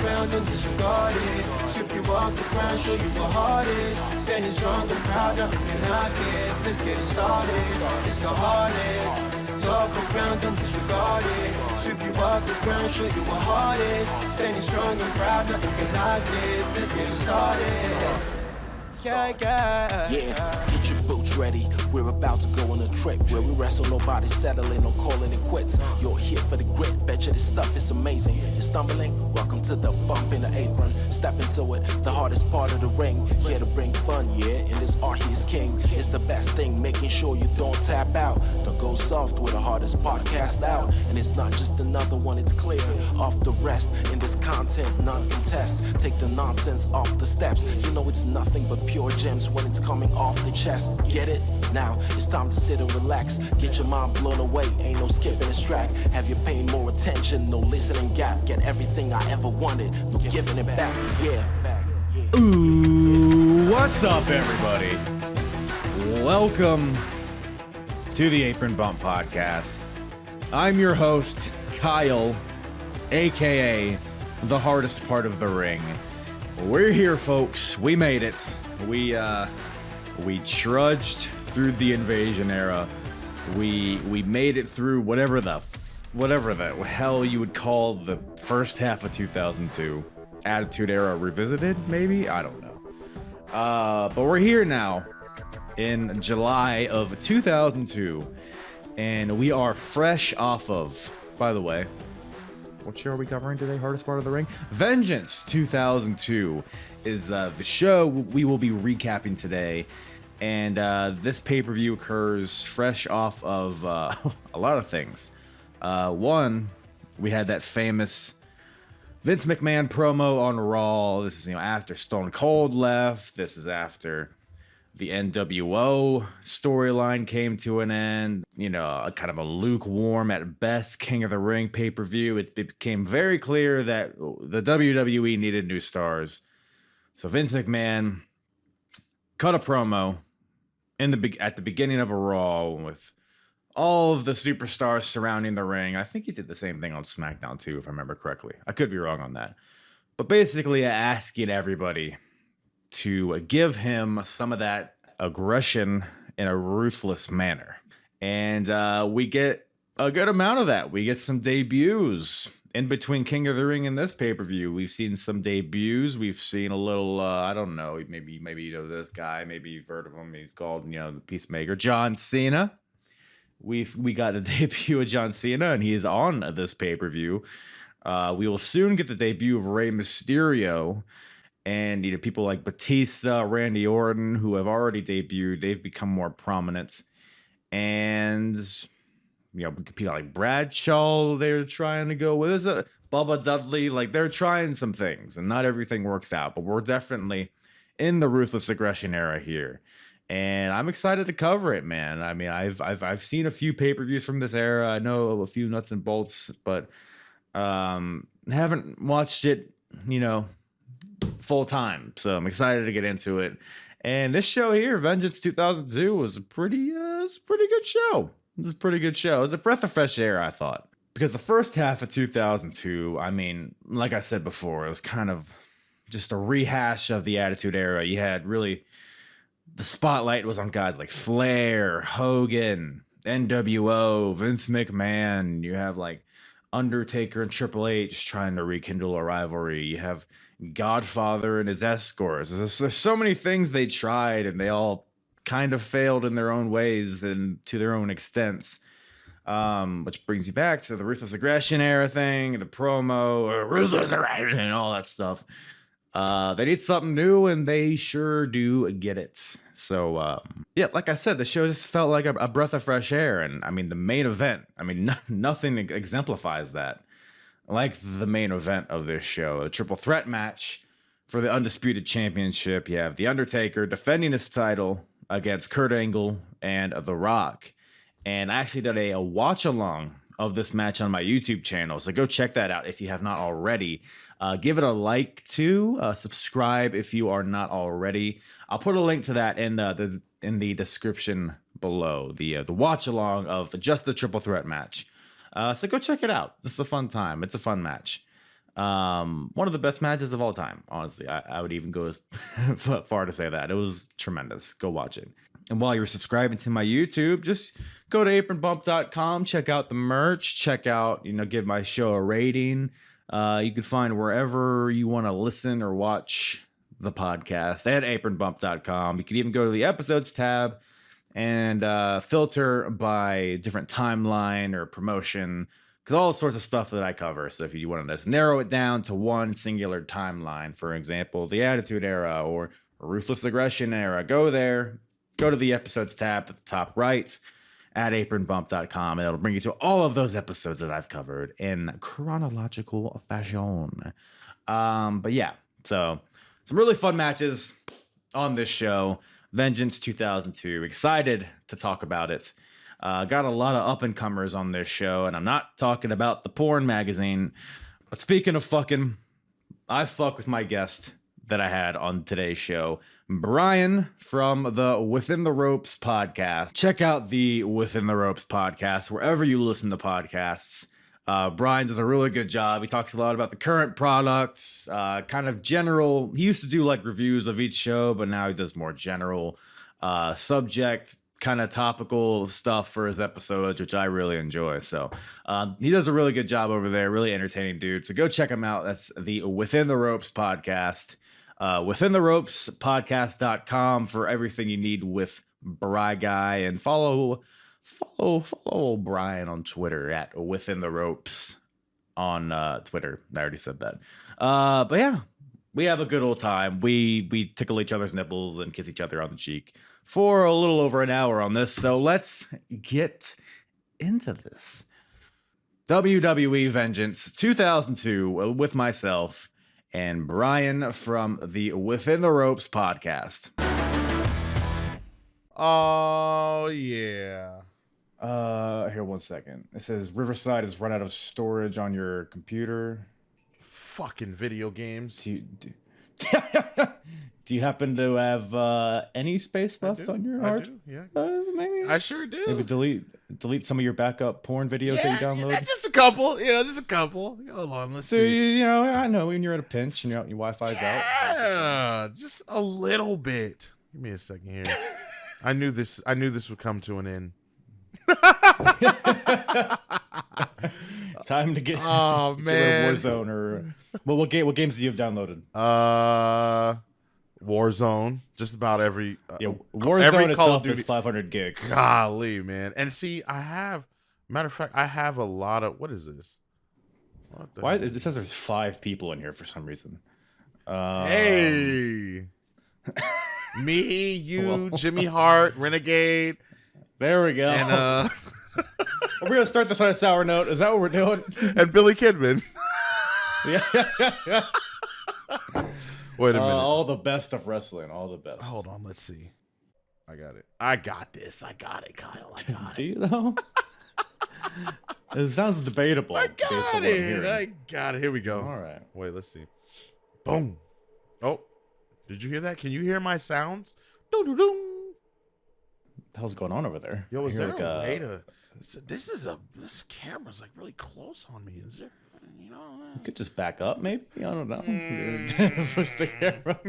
around and disregard it. Strip you off the ground, show you what heart is. Standing strong and proud, nothing can knock it. Let's get it started, it's the hardest. Talk around, don't disregard it. Strip you off the ground, show you what heart is. Standing strong and proud, nothing can knock it. Let's get it started. Yeah, get your boots ready. We're about to go on a trip where we wrestle, nobody settling or calling it quits. You're here for the grit, betcha this stuff is amazing. You're stumbling, welcome to the bump in the apron. Step into it, the hardest part of the ring. Here to bring fun, yeah, in this art he is king. It's the best thing, making sure you don't tap out. Don't go soft with the hardest podcast out. And it's not just another one, it's clear. Off the rest, in this content, none contest. Take the nonsense off the steps. You know it's nothing but pure gems when it's coming off the chest. Get it? Now it's time to sit and relax. Get your mind blown away, ain't no skipping this track. Have you paying more attention, no listening gap. Get everything I ever wanted, no giving it back. Yeah. Ooh, what's up, everybody? Welcome to the Apron Bump Podcast. I'm your host, Kyle, aka the hardest part of the ring. We're here, folks. We made it. We trudged through the invasion era. We made it through whatever the hell you would call the first half of 2002. Attitude Era revisited, maybe? I don't know. But we're here now in July of 2002, and we are fresh off of, by the way, what show are we covering today? Hardest part of the ring? Vengeance 2002 is the show we will be recapping today. And this pay-per-view occurs fresh off of a lot of things. One, we had that famous Vince McMahon promo on Raw. This is, after Stone Cold left. This is after the NWO storyline came to an end. A kind of a lukewarm at best King of the Ring pay-per-view. It became very clear that the WWE needed new stars. So Vince McMahon cut a promo at the beginning of a Raw with all of the superstars surrounding the ring. I think he did the same thing on SmackDown too, if I remember correctly. I could be wrong on that. But basically asking everybody to give him some of that aggression in a ruthless manner. And we get a good amount of that. We get some debuts in between King of the Ring and this pay-per-view. We've seen some debuts. We've seen a little, I don't know, maybe this guy, maybe you've heard of him. He's called, the Peacemaker, John Cena. We got the debut of John Cena, and he is on this pay-per-view. We will soon get the debut of Rey Mysterio. And people like Batista, Randy Orton, who have already debuted, they've become more prominent. And people like Bradshaw, they're trying to go with. There's a Bubba Dudley, they're trying some things, and not everything works out. But we're definitely in the Ruthless Aggression Era here, and I'm excited to cover it, man. I mean, I've seen a few pay-per-views from this era. I know a few nuts and bolts, but haven't watched it, full time. So I'm excited to get into it. And this show here, Vengeance 2002, was a pretty good show. It was a pretty good show. It was a breath of fresh air, I thought. Because the first half of 2002, I mean, like I said before, it was kind of just a rehash of the Attitude Era. You had really, the spotlight was on guys like Flair, Hogan, NWO, Vince McMahon. You have Undertaker and Triple H trying to rekindle a rivalry. You have Godfather and his escorts. There's so many things they tried, and they all kind of failed in their own ways and to their own extents. Which brings you back to the Ruthless Aggression Era thing, the promo, Ruthless Aggression, and all that stuff. They need something new, and they sure do get it. So, like I said, the show just felt like a breath of fresh air. And I mean, the main event, nothing exemplifies that. Like the main event of this show, a triple threat match for the Undisputed Championship. You have The Undertaker defending his title against Kurt Angle and The Rock. And I actually did a watch along of this match on my YouTube channel. So go check that out if you have not already. Give it a like too. Subscribe if you are not already. I'll put a link to that in the description below. The watch along of just the triple threat match. So go check it out. This is a fun time. It's a fun match. One of the best matches of all time, honestly. I would even go as far to say that. It was tremendous. Go watch it. And while you're subscribing to my YouTube, just go to apronbump.com, check out the merch, check out, give my show a rating. You can find wherever you want to listen or watch the podcast at apronbump.com. You can even go to the episodes tab and filter by different timeline or promotion, because all sorts of stuff that I cover. So if you want to just narrow it down to one singular timeline, for example, the Attitude Era or Ruthless Aggression Era, go there. Go to the episodes tab at the top right at apronbump.com, and it'll bring you to all of those episodes that I've covered in chronological fashion. But yeah, so some really fun matches on this show. Vengeance 2002. Excited to talk about it. Got a lot of up-and-comers on this show, and I'm not talking about the porn magazine. But speaking of fucking, I fuck with my guest that I had on today's show, Brian from the Within the Ropes podcast. Check out the Within the Ropes podcast wherever you listen to podcasts. Brian does a really good job. He talks a lot about the current products, kind of general. He used to do like reviews of each show, but now he does more general subject, kind of topical stuff for his episodes, which I really enjoy. So he does a really good job over there. Really entertaining dude. So go check him out. That's the Within the Ropes podcast. WithinTheRopesPodcast.com for everything you need with Bri Guy, and follow Brian on Twitter at Within the Ropes on Twitter. I already said that. But yeah, we have a good old time. We tickle each other's nipples and kiss each other on the cheek for a little over an hour on this. So let's get into this. WWE Vengeance 2002 with myself and Brian from the Within the Ropes podcast. Oh, yeah. Here, 1 second. It says Riverside has run out of storage on your computer. Fucking video games. Do you happen to have any space left on your hard? I do, yeah. Maybe. I sure do. Maybe delete some of your backup porn videos that you download. Yeah, just a couple. Just a couple. Hold on, let's see. I know when you're at a pinch and your Wi-Fi's out. Yeah, just a little bit. Give me a second here. I knew this would come to an end. Time to get man, Warzone or what games do you have downloaded? Warzone, just about every Warzone every itself is 500 gigs. Golly, man. And see, I have a lot of, what is this? Why it says there's 5 people in here for some reason? Hey. Me, you, Jimmy Hart, Renegade. There we go. And are we gonna start this on a sour note? Is that what we're doing? And Billy Kidman. Yeah. Wait a minute. All the best of wrestling. All the best. Hold on. Let's see. I got it. I got this. I got it, Kyle. I got Do you though? It sounds debatable. I got it. I got it. Here we go. All right. Wait. Let's see. Boom. Oh, did you hear that? Can you hear my sounds? Doo-doo-doo. What the hell's going on over there? Yo, is there a way to? This camera's like really close on me. Is there? You could just back up, maybe. I don't know. Push the camera.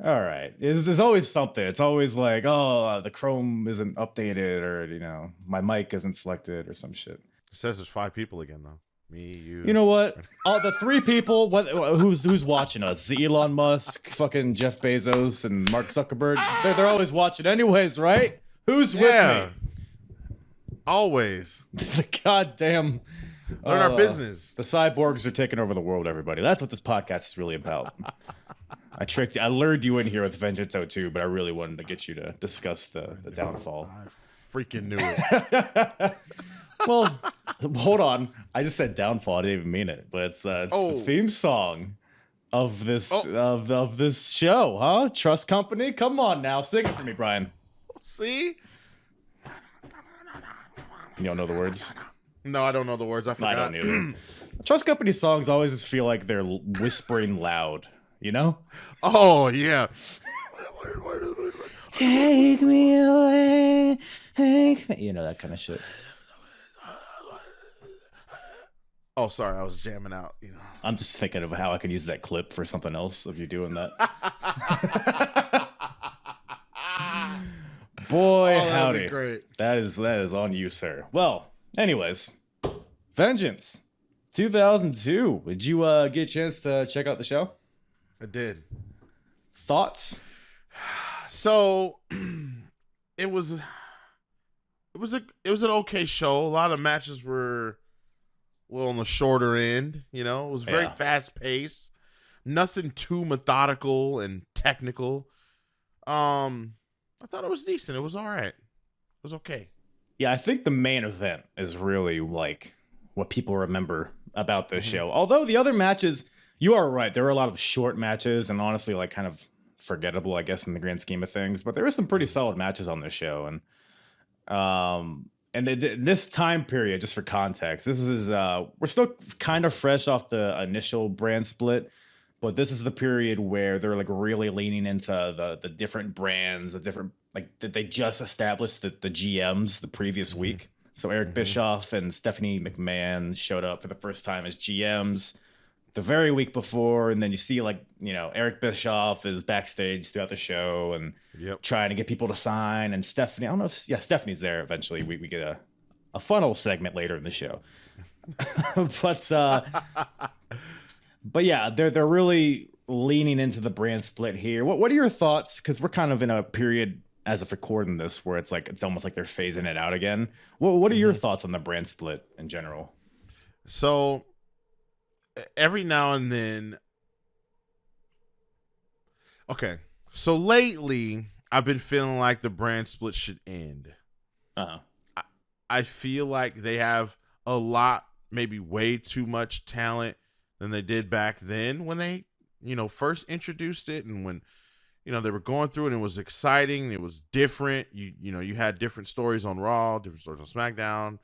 All right. There's always something. It's always like, oh, the Chrome isn't updated, or my mic isn't selected, or some shit. It says there's 5 people again, though. Me, you. You know what? All the 3 people. Who's watching us? Elon Musk, fucking Jeff Bezos, and Mark Zuckerberg. They're always watching, anyways, right? Who's with me? Always. The goddamn. Learn our business. The cyborgs are taking over the world, everybody. That's what this podcast is really about. I lured you in here with Vengeance 02, but I really wanted to get you to discuss the downfall. I freaking knew it. Well, hold on. I just said downfall. I didn't even mean it, but it's the theme song of this of this show, huh? Trust Company. Come on now, sing it for me, Brian. See? You don't know the words? No, I don't know the words. I forgot. I don't either. Trust Company songs always just feel like they're whispering loud, you know? Oh, yeah. Take me away, take me. You know, that kind of shit. Oh, sorry, I was jamming out. I'm just thinking of how I could use that clip for something else if you're doing that. Boy, howdy. Be great. That is on you, sir. Well, anyways, Vengeance 2002. Did you get a chance to check out the show? I did. Thoughts? So it was an okay show. A lot of matches were on the shorter end. It was very fast paced. Nothing too methodical and technical. I thought it was decent. It was all right. It was okay. Yeah, I think the main event is really like what people remember about this show. Although the other matches, you are right. There were a lot of short matches and honestly like kind of forgettable, I guess, in the grand scheme of things. But there were some pretty solid matches on this show. And this time period, just for context, this is we're still kind of fresh off the initial brand split. But this is the period where they're like really leaning into the different brands, the different like that they just established the GMs the previous week. So Eric Bischoff and Stephanie McMahon showed up for the first time as GMs the very week before, and then you see like Eric Bischoff is backstage throughout the show and trying to get people to sign. And Stephanie, I don't know if Stephanie's there eventually. We get a funnel segment later in the show, But yeah, they're really leaning into the brand split here. What are your thoughts? Because we're kind of in a period as of recording this where it's almost like they're phasing it out again. What are your thoughts on the brand split in general? So every now and then, okay. So lately, I've been feeling like the brand split should end. I feel like they have a lot, maybe way too much talent than they did back then when they, first introduced it, and when, they were going through it and it was exciting. It was different. You had different stories on Raw, different stories on SmackDown.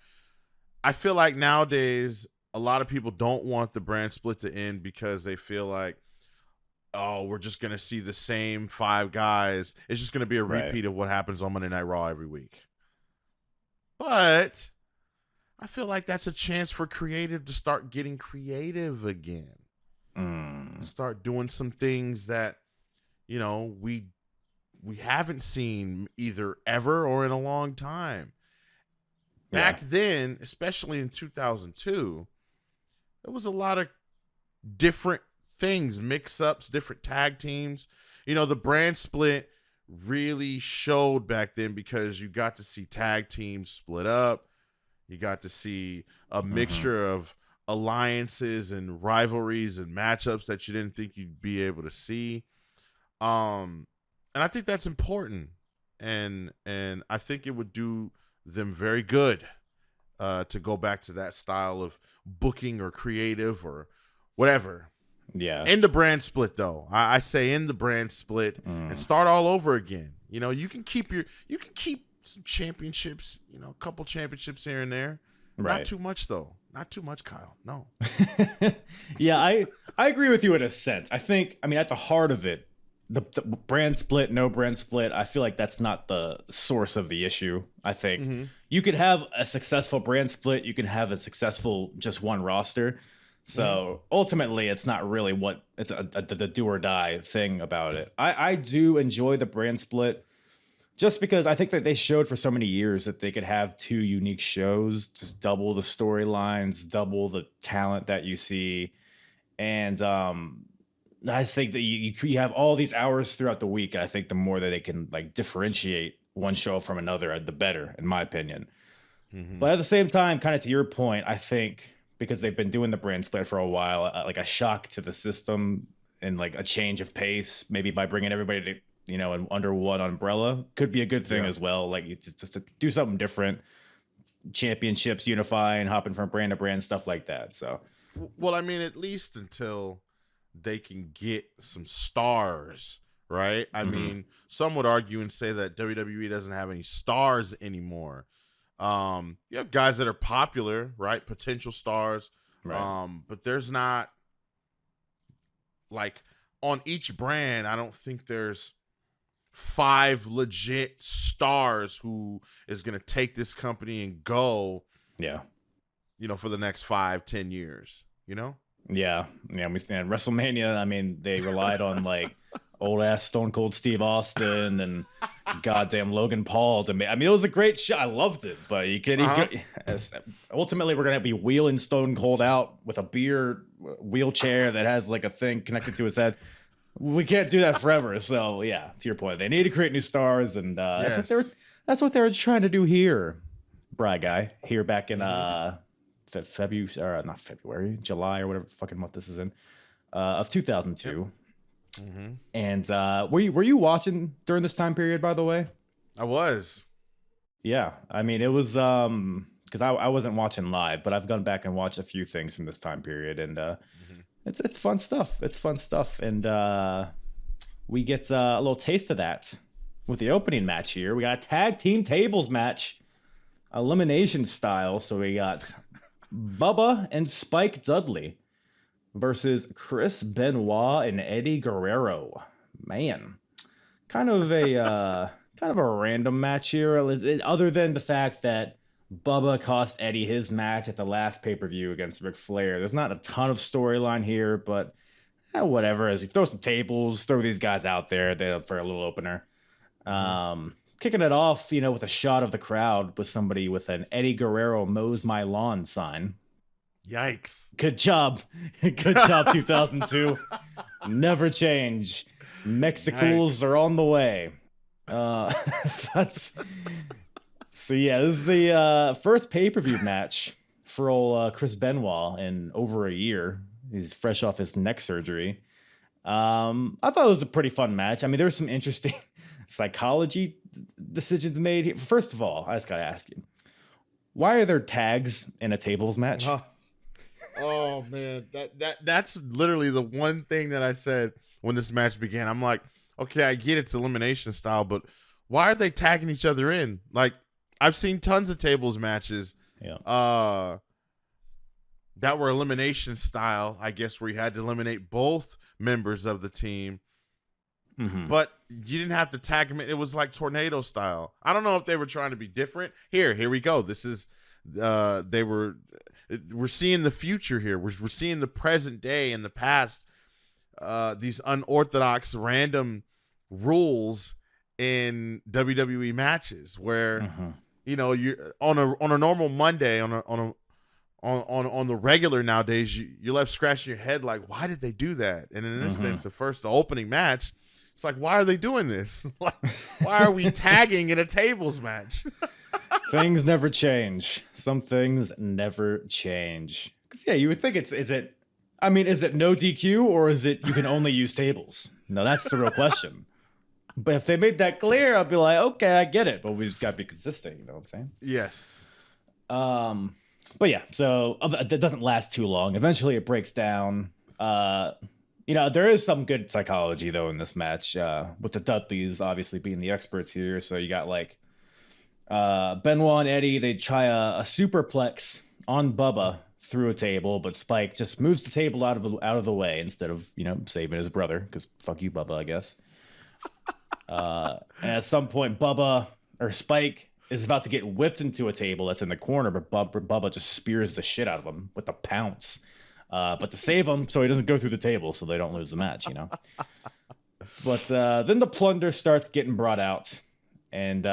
I feel like nowadays a lot of people don't want the brand split to end because they feel like, oh, we're just going to see the same 5 guys. It's just going to be a repeat of what happens on Monday Night Raw every week. But I feel like that's a chance for creative to start getting creative again. Start doing some things that, we haven't seen either ever or in a long time. Back then, especially in 2002, there was a lot of different things, mix-ups, different tag teams. The brand split really showed back then because you got to see tag teams split up. You got to see a mixture of alliances and rivalries and matchups that you didn't think you'd be able to see. And I think that's important. And I think it would do them very good to go back to that style of booking or creative or whatever. Yeah. In the brand split, though. I say in the brand split and start all over again. You can keep some championships, a couple championships here and there. Right. Not too much, though. Not too much, Kyle. No. Yeah, I agree with you in a sense. At the heart of it, the brand split, no brand split, I feel like that's not the source of the issue. I think you could have a successful brand split. You can have a successful just one roster. So ultimately, it's not really it's the do or die thing about it. I do enjoy the brand split. Just because I think that they showed for so many years that they could have 2 unique shows, just double the storylines, double the talent that you see. And I just think that you have all these hours throughout the week. I think the more that they can differentiate one show from another, the better, in my opinion. But at the same time, kind of to your point, I think because they've been doing the brand split for a while, like a shock to the system and like a change of pace, maybe by bringing everybody to under one umbrella could be a good thing as well. Like just to do something different, championships, unifying, hopping from brand to brand, stuff like that. So, well, at least until they can get some stars, right? Some would argue and say that WWE doesn't have any stars anymore. You have guys that are popular, right? Potential stars. Right. But there's not on each brand, I don't think there's 5 legit stars who is going to take this company and go. Yeah. for the next 5-10 years, Yeah. We stand WrestleMania. I mean, they relied on like old ass Stone Cold Steve Austin and goddamn Logan Paul to me. I mean, it was a great show. I loved it, but ultimately we're gonna be wheeling Stone Cold out with a beer wheelchair that has like a thing connected to his head. We can't do that forever. So yeah, to your point, they need to create new stars, and that's what they were trying to do here. Bry Guy here back in July or whatever fucking month this is in, of 2002. Mm-hmm. And were you watching during this time period, by the way? I was. Yeah, I mean, it was because I wasn't watching live, but I've gone back and watched a few things from this time period, and it's fun stuff. It's fun stuff, and we get a little taste of that with the opening match here. We got a tag team tables match, elimination style. So we got Bubba and Spike Dudley versus Chris Benoit and Eddie Guerrero. Man, kind of a random match here, other than the fact that Bubba cost Eddie his match at the last pay-per-view against Ric Flair. There's not a ton of storyline here, but whatever. As he throws some tables, throw these guys out there for a little opener. Kicking it off, with a shot of the crowd with somebody with an Eddie Guerrero mows my lawn sign. Yikes. Good job. Good job, 2002. Never change. Mexicools are on the way. So yeah, this is the first pay-per-view match for old Chris Benoit in over a year. He's fresh off his neck surgery. I thought it was a pretty fun match. I mean, there were some interesting psychology decisions made here. First of all, I just gotta ask you, why are there tags in a tables match? Oh man, that's literally the one thing that I said when this match began. I'm like, okay, I get it's elimination style, but why are they tagging each other in? Like, I've seen tons of tables matches that were elimination style, I guess, where you had to eliminate both members of the team. Mm-hmm. But you didn't have to tag them in. It was like tornado style. I don't know if they were trying to be different. Here we go. This is we're seeing the future here. We're seeing the present day and the past. These unorthodox random rules in WWE matches where you're on a normal Monday on the regular nowadays, you're left scratching your head like, why did they do that? And in this sense, the opening match, it's like, why are they doing this? Like, why are we tagging in a tables match? Things never change. Some things never change. Because you would think is it no DQ, or is it you can only use tables? No, that's the real question. But if they made that clear, I'd be like, okay, I get it. But we just got to be consistent. You know what I'm saying? Yes. But yeah, so that doesn't last too long. Eventually it breaks down. There is some good psychology, though, in this match, with the Dudleys obviously being the experts here. So you got like Benoit and Eddie, they try a superplex on Bubba through a table, but Spike just moves the table out of the way instead of, saving his brother, because fuck you, Bubba, I guess. And at some point, Spike is about to get whipped into a table that's in the corner, but Bubba just spears the shit out of him with a pounce. But to save him so he doesn't go through the table so they don't lose the match, But then the plunder starts getting brought out. And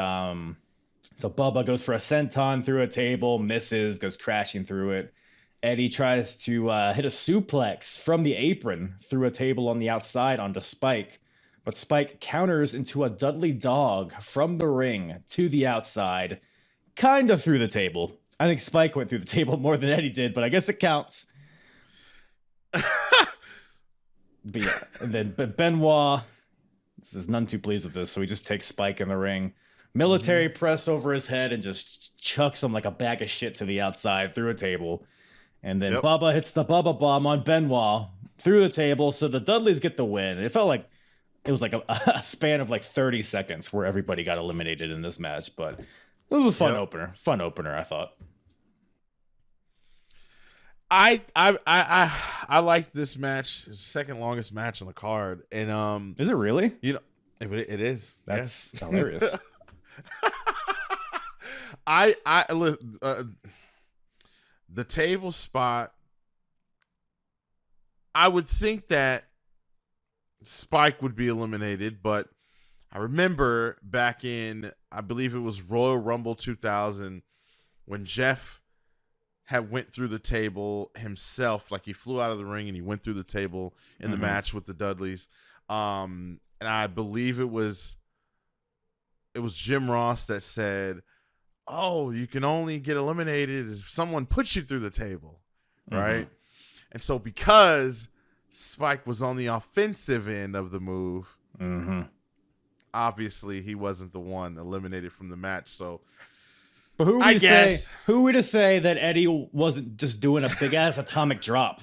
so Bubba goes for a senton through a table, misses, goes crashing through it. Eddie tries to hit a suplex from the apron through a table on the outside onto Spike. But Spike counters into a Dudley dog from the ring to the outside, kind of through the table. I think Spike went through the table more than Eddie did, but I guess it counts. But yeah, and then Benoit is none too pleased with this, so he just takes Spike in the ring, military press over his head, and just chucks him like a bag of shit to the outside through a table. And then Bubba hits the Bubba bomb on Benoit through the table, so the Dudleys get the win. It felt like it was like a span of like 30 seconds where everybody got eliminated in this match, but it was a fun opener. Fun opener, I thought. I liked this match. It's the second longest match on the card, and is it really? It is. That's hilarious. the table spot, I would think that Spike would be eliminated, but I remember back in, I believe it was Royal Rumble 2000, when Jeff had went through the table himself, like he flew out of the ring and he went through the table in the match with the Dudleys. And I believe it was Jim Ross that said, "Oh, you can only get eliminated if someone puts you through the table," right? And so because Spike was on the offensive end of the move, obviously he wasn't the one eliminated from the match. So, but who would to say that Eddie wasn't just doing a big ass atomic drop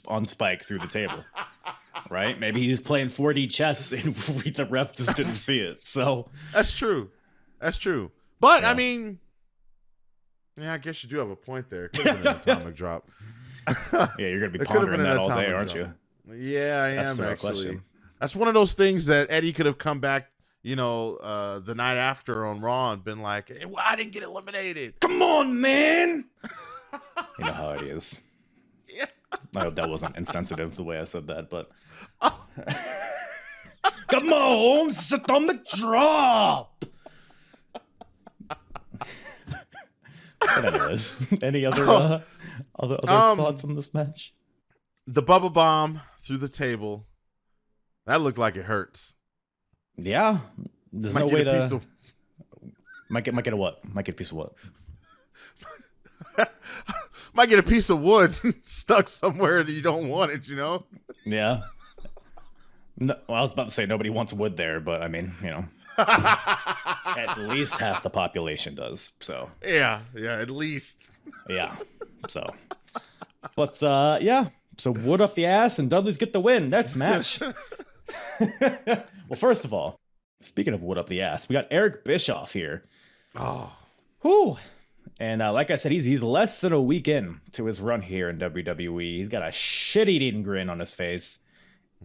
on Spike through the table, right? Maybe he's playing 4D chess and the ref just didn't see it. So that's true. But I mean, yeah, I guess you do have a point there. It could have been an atomic drop. Yeah, you're gonna be pondering that all day, aren't you? Yeah, I am actually. Question. That's one of those things that Eddie could have come back, the night after on Raw and been like, "Hey, well, I didn't get eliminated. Come on, man." You know how it is. Yeah. I hope that wasn't insensitive the way I said that, but come on, atomic drop. But anyways, any other thoughts on this match? The bubble bomb through the table, that looked like it hurts. Yeah, there's no way to. Might get a what? Might get a piece of what? Might get a piece of wood stuck somewhere that you don't want it. Yeah. No, well, I was about to say nobody wants wood there, but I mean, at least half the population does. So yeah, at least. Yeah. So, but yeah. So wood up the ass and Dudley's get the win. Next match. Well, first of all, speaking of wood up the ass, we got Eric Bischoff here. Oh. Whew. And like I said, he's less than a week in to his run here in WWE. He's got a shit-eating grin on his face.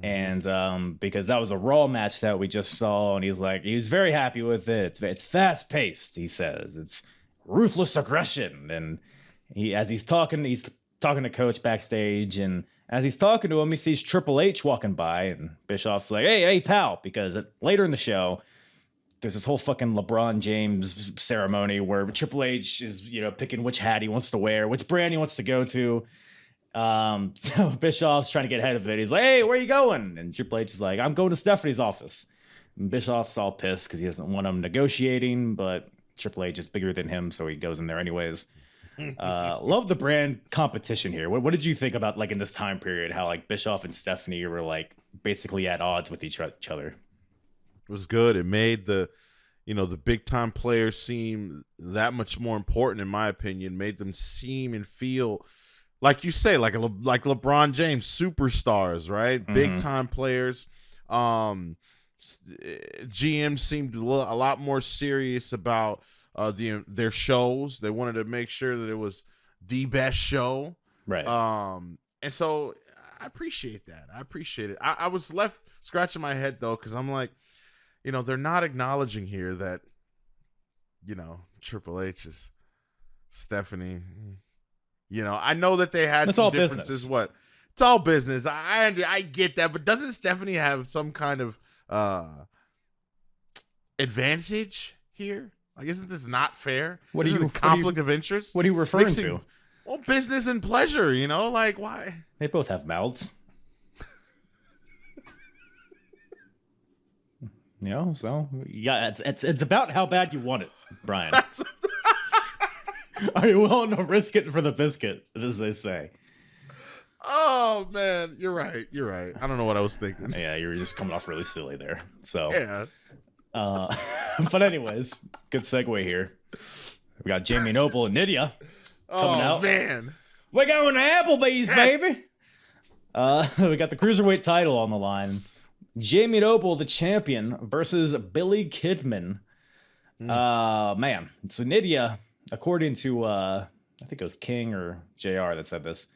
And because that was a Raw match that we just saw, and he was very happy with it. It's fast-paced, he says. It's ruthless aggression. And he's talking to Coach backstage, and as he's talking to him, he sees Triple H walking by, and Bischoff's like, hey, pal, because later in the show, there's this whole fucking LeBron James ceremony where Triple H is, picking which hat he wants to wear, which brand he wants to go to. So Bischoff's trying to get ahead of it. He's like, hey, where are you going? And Triple H is like, I'm going to Stephanie's office. And Bischoff's all pissed because he doesn't want him negotiating, but Triple H is bigger than him, so he goes in there anyways. Love the brand competition here. What did you think about, like, in this time period, how like Bischoff and Stephanie were like basically at odds with each other? It was good. It made the big time players seem that much more important, in my opinion. Made them seem and feel, like you say, like LeBron James, superstars, right? Big time players. GM seemed a lot more serious about their shows. They wanted to make sure that it was the best show, right? And so I appreciate that. I appreciate it. I was left scratching my head though, because I'm like, they're not acknowledging here that, Triple H is Stephanie. I know that they had some differences. Business. What? It's all business. I get that, but doesn't Stephanie have some kind of advantage here? Like, isn't this not fair? What isn't it conflict of interest? What are you referring to? Well, business and pleasure. Like, why? They both have mouths. So yeah, it's about how bad you want it, Brian. Are you willing to risk it for the biscuit, as they say? Oh man, you're right. I don't know what I was thinking. Yeah, you were just coming off really silly there. So yeah. But anyways, good segue here. We got Jamie Noble and Nydia coming out. Oh man, we're going to Applebee's, baby. We got the cruiserweight title on the line. Jamie Noble, the champion, versus Billy Kidman. Man, so Nydia, according to I think it was King or JR that said this,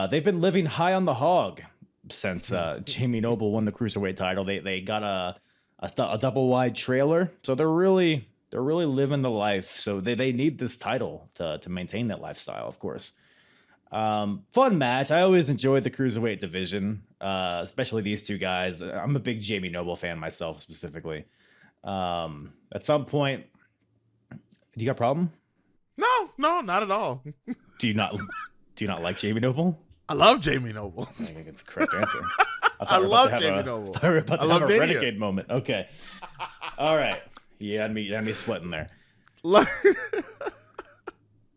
they've been living high on the hog since Jamie Noble won the cruiserweight title. They got a double wide trailer, so they're really living the life. So they need this title to maintain that lifestyle, of course. Fun match. I always enjoyed the cruiserweight division, especially these two guys. I'm a big Jamie Noble fan myself, specifically. At some point, do you got a problem? No, not at all. Do you not like Jamie Noble? I love Jamie Noble. I think it's the correct answer. I love Jamie Noble. I thought we were about to have a Nidia. renegade moment. Okay. All right. You had me sweating there. But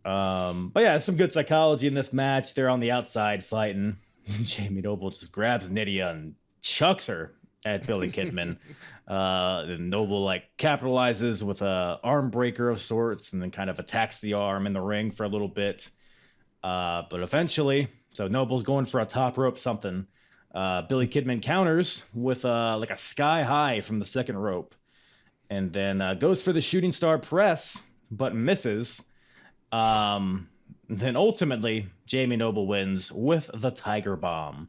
yeah, some good psychology in this match. They're on the outside fighting. Jamie Noble just grabs Nidia and chucks her at Billy Kidman. And Noble capitalizes with a arm breaker of sorts, and then kind of attacks the arm in the ring for a little bit. But eventually, so Noble's going for a top rope something. Billy Kidman counters with a sky high from the second rope, and then goes for the shooting star press, but misses. Then ultimately, Jamie Noble wins with the Tiger Bomb.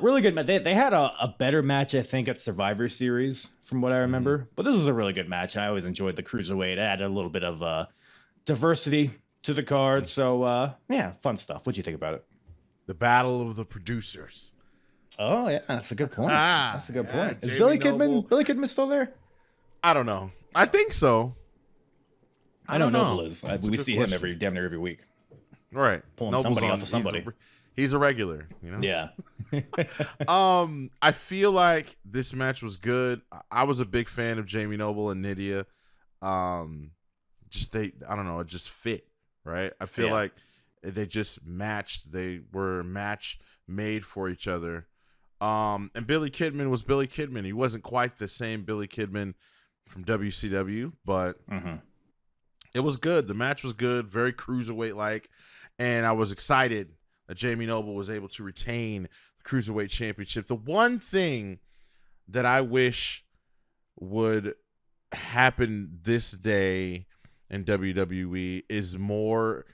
Really good match. They had a better match, I think, at Survivor Series, from what I remember. But this was a really good match. I always enjoyed the cruiserweight. It added a little bit of diversity to the card. So, yeah, fun stuff. What'd you think about it? The battle of the producers. Oh, yeah, that's a good point. That's a good point. Is Jamie Billy Kidman still there? I don't know. I think so. I know Noble know. is. We That's a good see question. him damn near every week. Right. Pulling Noble's somebody on- off of somebody. He's a regular, you know? Yeah. I feel like this match was good. I was a big fan of Jamie Noble and Nidia. I don't know, it just fit, right? I feel like they just matched. They were a match made for each other. And Billy Kidman was Billy Kidman. He wasn't quite the same Billy Kidman from WCW, but it was good. The match was good, very cruiserweight-like, and I was excited that Jamie Noble was able to retain the Cruiserweight Championship. The one thing that I wish would happen this day in WWE is more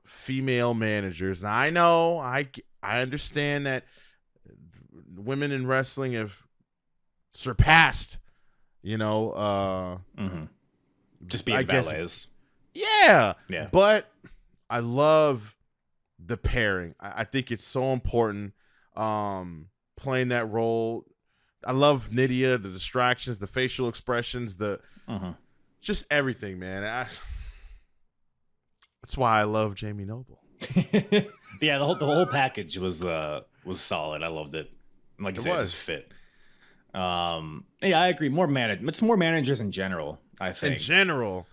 female managers. Now, I know, I understand that women in wrestling have surpassed, Just being valets. Yeah. Yeah. But I love the pairing. I think it's so important playing that role. I love Nidia, the distractions, the facial expressions, just everything, man. That's why I love Jamie Noble. Yeah, the whole package was solid. I loved it. Like you said, it just fit. Yeah, I agree. It's more managers in general, I think. In general.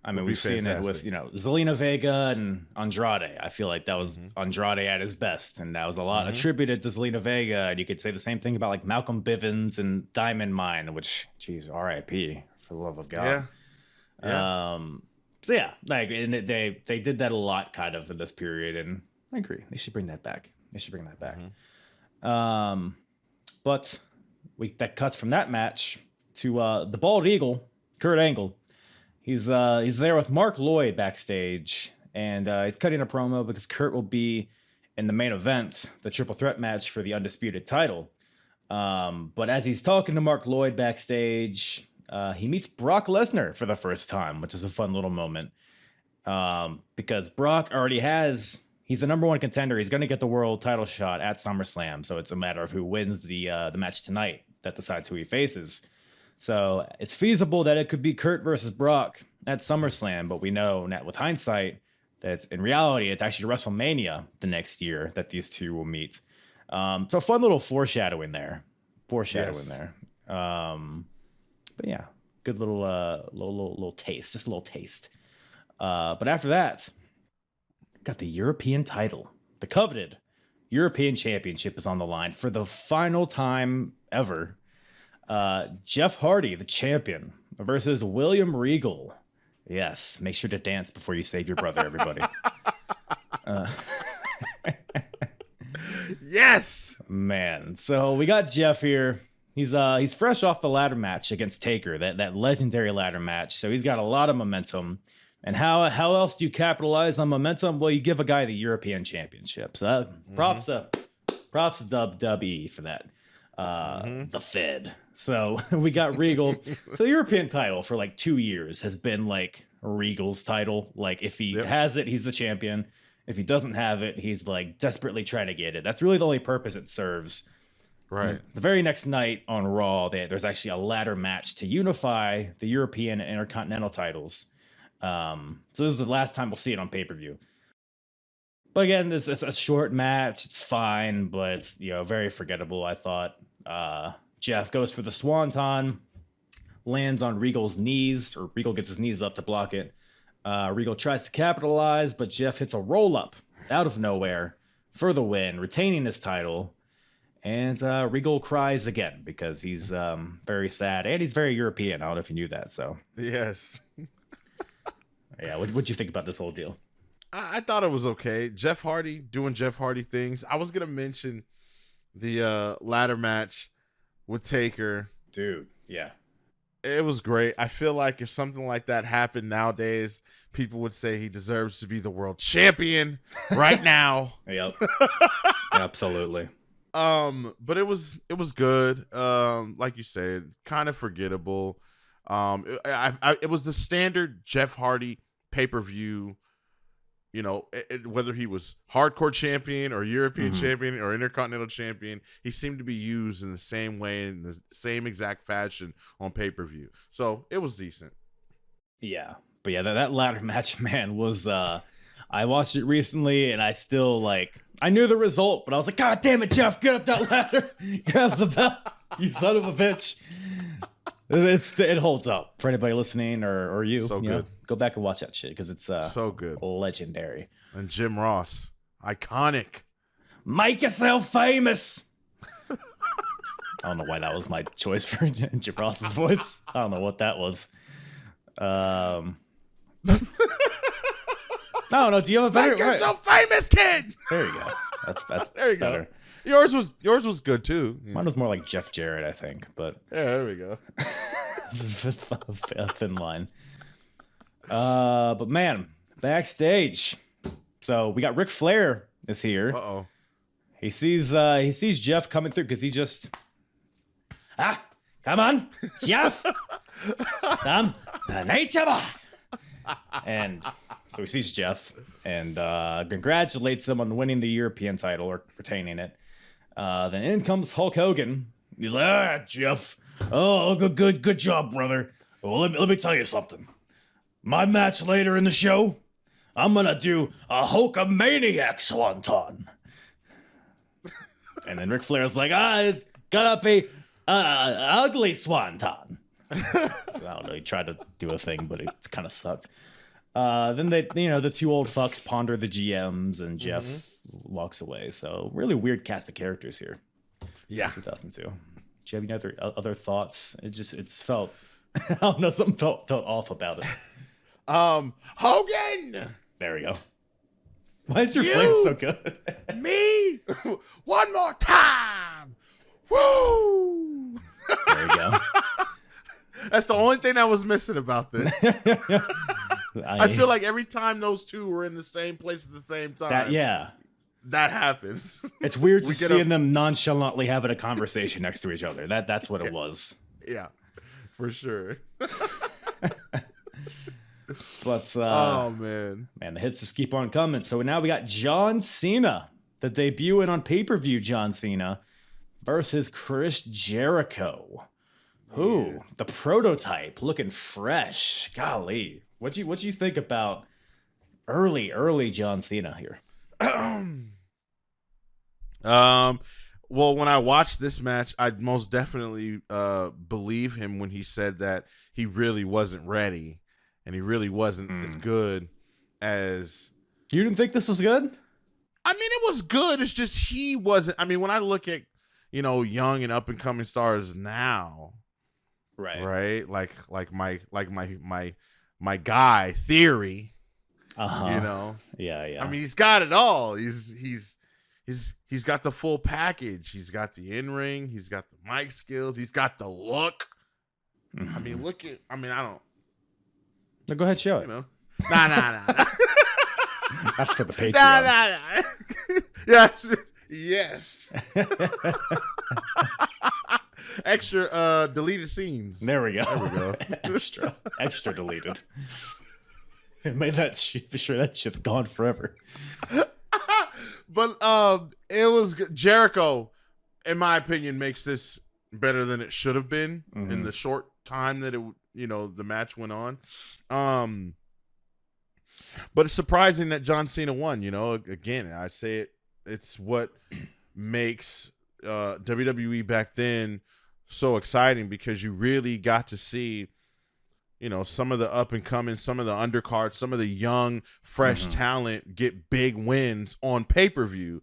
I mean, we've seen it with, Zelina Vega and Andrade. I feel like that was Andrade at his best, and that was a lot attributed to Zelina Vega. And you could say the same thing about Malcolm Bivens and Diamond Mine, which, geez, R.I.P. for the love of God. Yeah. So yeah, and they did that a lot kind of in this period, and I agree. They should bring that back. But that cuts from that match to the Bald Eagle, Kurt Angle. He's there with Mark Lloyd backstage, and he's cutting a promo because Kurt will be in the main event, the triple threat match for the undisputed title. But as he's talking to Mark Lloyd backstage, he meets Brock Lesnar for the first time, which is a fun little moment. Because Brock already he's the number one contender. He's going to get the world title shot at SummerSlam. So it's a matter of who wins the match tonight that decides who he faces. So it's feasible that it could be Kurt versus Brock at SummerSlam, but we know now with hindsight that in reality, it's actually WrestleMania the next year that these two will meet. So fun little foreshadowing there. But yeah, good little taste, just a little taste. But after that, got the European title. The coveted European Championship is on the line for the final time ever. Jeff Hardy, the champion, versus William Regal. Yes, make sure to dance before you save your brother, everybody. Yes, man. So we got Jeff here. He's fresh off the ladder match against Taker, that legendary ladder match. So he's got a lot of momentum. And how else do you capitalize on momentum? Well, you give a guy the European Championship. So props to WWE for that. The Fed. So we got Regal. So the European title for 2 years has been Regal's title. If he has it, he's the champion. If he doesn't have it, he's like desperately trying to get it. That's really the only purpose it serves. Right. The very next night on Raw, there's actually a ladder match to unify the European and Intercontinental titles. So this is the last time we'll see it on pay-per-view. But again, this is a short match. It's fine, but it's, very forgettable, I thought. Jeff goes for the Swanton, lands on Regal's knees, or Regal gets his knees up to block it. Regal tries to capitalize, but Jeff hits a roll-up out of nowhere for the win, retaining his title. And Regal cries again because he's very sad, and he's very European. I don't know if you knew that. So yes. Yeah, what'd you think about this whole deal? I thought it was okay. Jeff Hardy doing Jeff Hardy things. I was gonna mention the ladder match with Taker. Dude, yeah. It was great. I feel like if something like that happened nowadays, people would say he deserves to be the world champion right now. Yep. Absolutely. But it was good. Like you said, kind of forgettable. It was the standard Jeff Hardy pay-per-view. Whether he was hardcore champion or European champion or Intercontinental champion, he seemed to be used in the same way, in the same exact fashion on pay-per-view. So it was decent. Yeah. But yeah, that ladder match, man, was, I watched it recently and I still I knew the result, but I was like, God damn it, Jeff, get up that ladder. Grab the belt, you son of a bitch. It holds up for anybody listening or you. So good. Go back and watch that shit because it's so good, legendary. And Jim Ross, iconic. Make yourself famous. I don't know why that was my choice for Jim Ross's voice. I don't know what that was. I don't know. Do you have a better? Make yourself famous, kid. There you go. That's there you better. go. Yours was good too. Mine was more like Jeff Jarrett, I think, but yeah, there we go. It's a thin line. But man, backstage. So we got Ric Flair is here. Uh-oh. He sees Jeff coming through because he just come on, Jeff. Come, nature boy. And so he sees Jeff and congratulates him on winning the European title or retaining it. Then in comes Hulk Hogan. He's like, Jeff. Oh, good job, brother. Well, let me tell you something. My match later in the show, I'm gonna do a Hulkamaniac Swanton. And then Ric Flair's like, it's gonna be ugly Swanton. I don't know. He tried to do a thing, but it kind of sucked. Then the two old fucks ponder the GMs, and Jeff walks away. So really weird cast of characters here. Yeah, 2002. Do you have any other thoughts? It's felt I don't know, something felt off about it. Hogan. There we go. Why is your flame so good? Me, one more time. Woo! There you go. That's the only thing that was missing about this. I feel like every time those two were in the same place at the same time, that happens. It's weird to seeing them nonchalantly having a conversation next to each other. That's what it was. Yeah, for sure. But oh man, the hits just keep on coming. So now we got John Cena, the debuting on pay-per-view John Cena versus Chris Jericho. Ooh, the prototype looking fresh. Golly. What'd you think about early John Cena here? Well, when I watched this match, I'd most definitely believe him when he said that he really wasn't ready and he really wasn't as good as... You didn't think this was good? I mean, it was good. It's just he wasn't... I mean, when I look at, young and up-and-coming stars now... Right? Like my guy, Theory. Yeah. I mean, he's got it all. He's got the full package. He's got the in-ring. He's got the mic skills. He's got the look. I mean, I don't. No, go ahead, show it. Nah. That's for the Patreon. Nah. Yes. Extra deleted scenes. There we go. There we go. Extra deleted. Made that sure that shit's gone forever. But it was good. Jericho, in my opinion, makes this better than it should have been in the short time that the match went on. But it's surprising that John Cena won. Again, I say it's what makes WWE back then so exciting, because you really got to see some of the up and coming, some of the undercards, some of the young fresh talent get big wins on pay-per-view,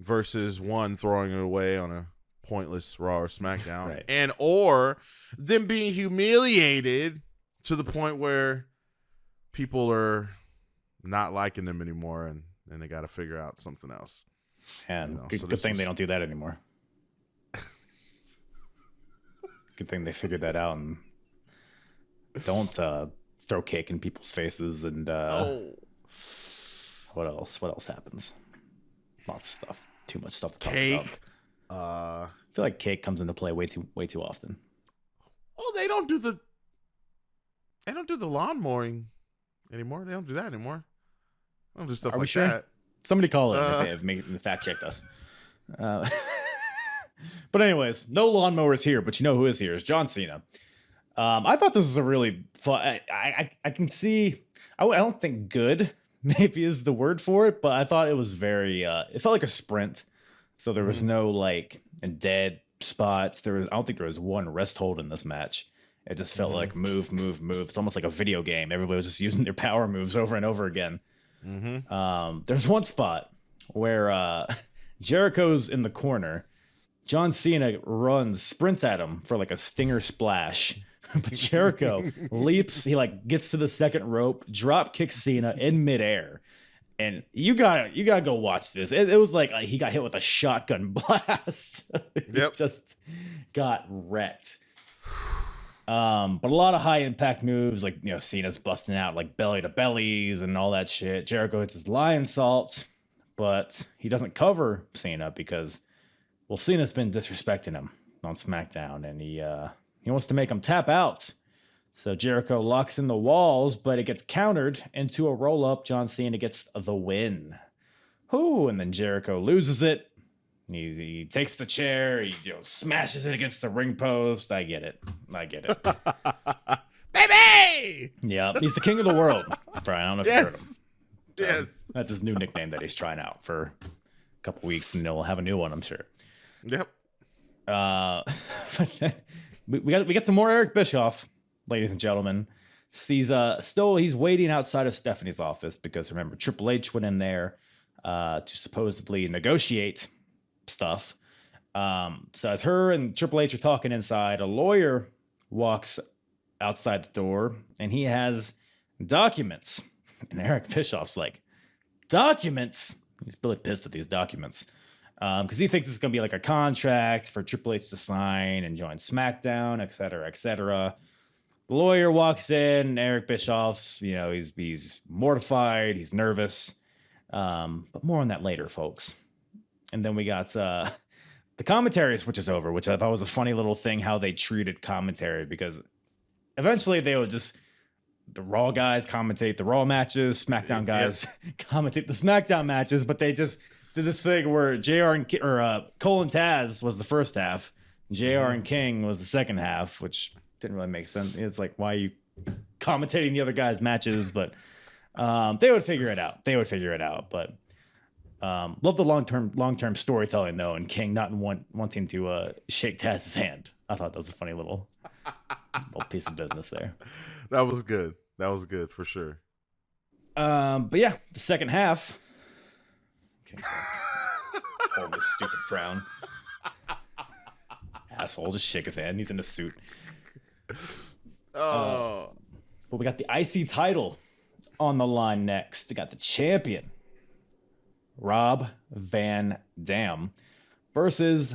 versus one throwing it away on a pointless Raw or SmackDown, right. and or them being humiliated to the point where people are not liking them anymore, and they got to figure out something else. And good thing they don't do that anymore. Good thing they figured that out and don't throw cake in people's faces. And what else happens? Lots of stuff. Too much stuff to talk Cake. about. I feel like cake comes into play way too often. Well, they don't do the lawn mowing anymore. They don't do that anymore. They don't do stuff Are we like sure? that. Somebody call it if they have fact checked us. But anyways, no lawnmowers here, but you know who is here is John Cena. I thought this was a really fun. I can see. I don't think good maybe is the word for it, but I thought it was very. It felt like a sprint, so there was no like dead spots. I don't think there was one rest hold in this match. It just felt like move. It's almost like a video game. Everybody was just using their power moves over and over again. There's one spot where Jericho's in the corner. John Cena sprints at him for like a stinger splash. But Jericho leaps, he like gets to the second rope, drop kicks Cena in midair. And you gotta go watch this. It was like he got hit with a shotgun blast. Yep. Just got wrecked. But a lot of high impact moves, like Cena's busting out like belly to bellies and all that shit. Jericho hits his lion salt, but he doesn't cover Cena because Cena's been disrespecting him on SmackDown, and he wants to make him tap out. So Jericho locks in the walls, but it gets countered into a roll up. John Cena gets the win. And then Jericho loses it. He takes the chair, he smashes it against the ring post. I get it. Baby! Yeah, he's the king of the world. Brian, I don't know if you heard him. Yes. That's his new nickname that he's trying out for a couple weeks, and he'll have a new one, I'm sure. Yep. We got some more Eric Bischoff, ladies and gentlemen. He's waiting outside of Stephanie's office because remember Triple H went in there to supposedly negotiate stuff. So as her and Triple H are talking inside, a lawyer walks outside the door and he has documents. And Eric Bischoff's like, documents? He's really pissed at these documents. Because he thinks it's going to be like a contract for Triple H to sign and join SmackDown, et cetera, et cetera. The lawyer walks in. Eric Bischoff's, he's mortified. He's nervous. But more on that later, folks. And then we got the commentary switches over, which I thought was a funny little thing how they treated commentary, because eventually they would just, the Raw guys commentate the Raw matches, SmackDown guys commentate the SmackDown matches, but they just did this thing where Cole and Taz was the first half, JR and King was the second half, which didn't really make sense. It's like, why are you commentating the other guys' matches? But they would figure it out. But love the long-term storytelling though, and King not wanting to shake Taz's hand. I thought that was a funny little piece of business there. That was good for sure. But yeah, the second half. Okay, hold this stupid crown. Asshole, just shake his hand. He's in a suit. But we got the IC title on the line next. We got the champion, Rob Van Dam, versus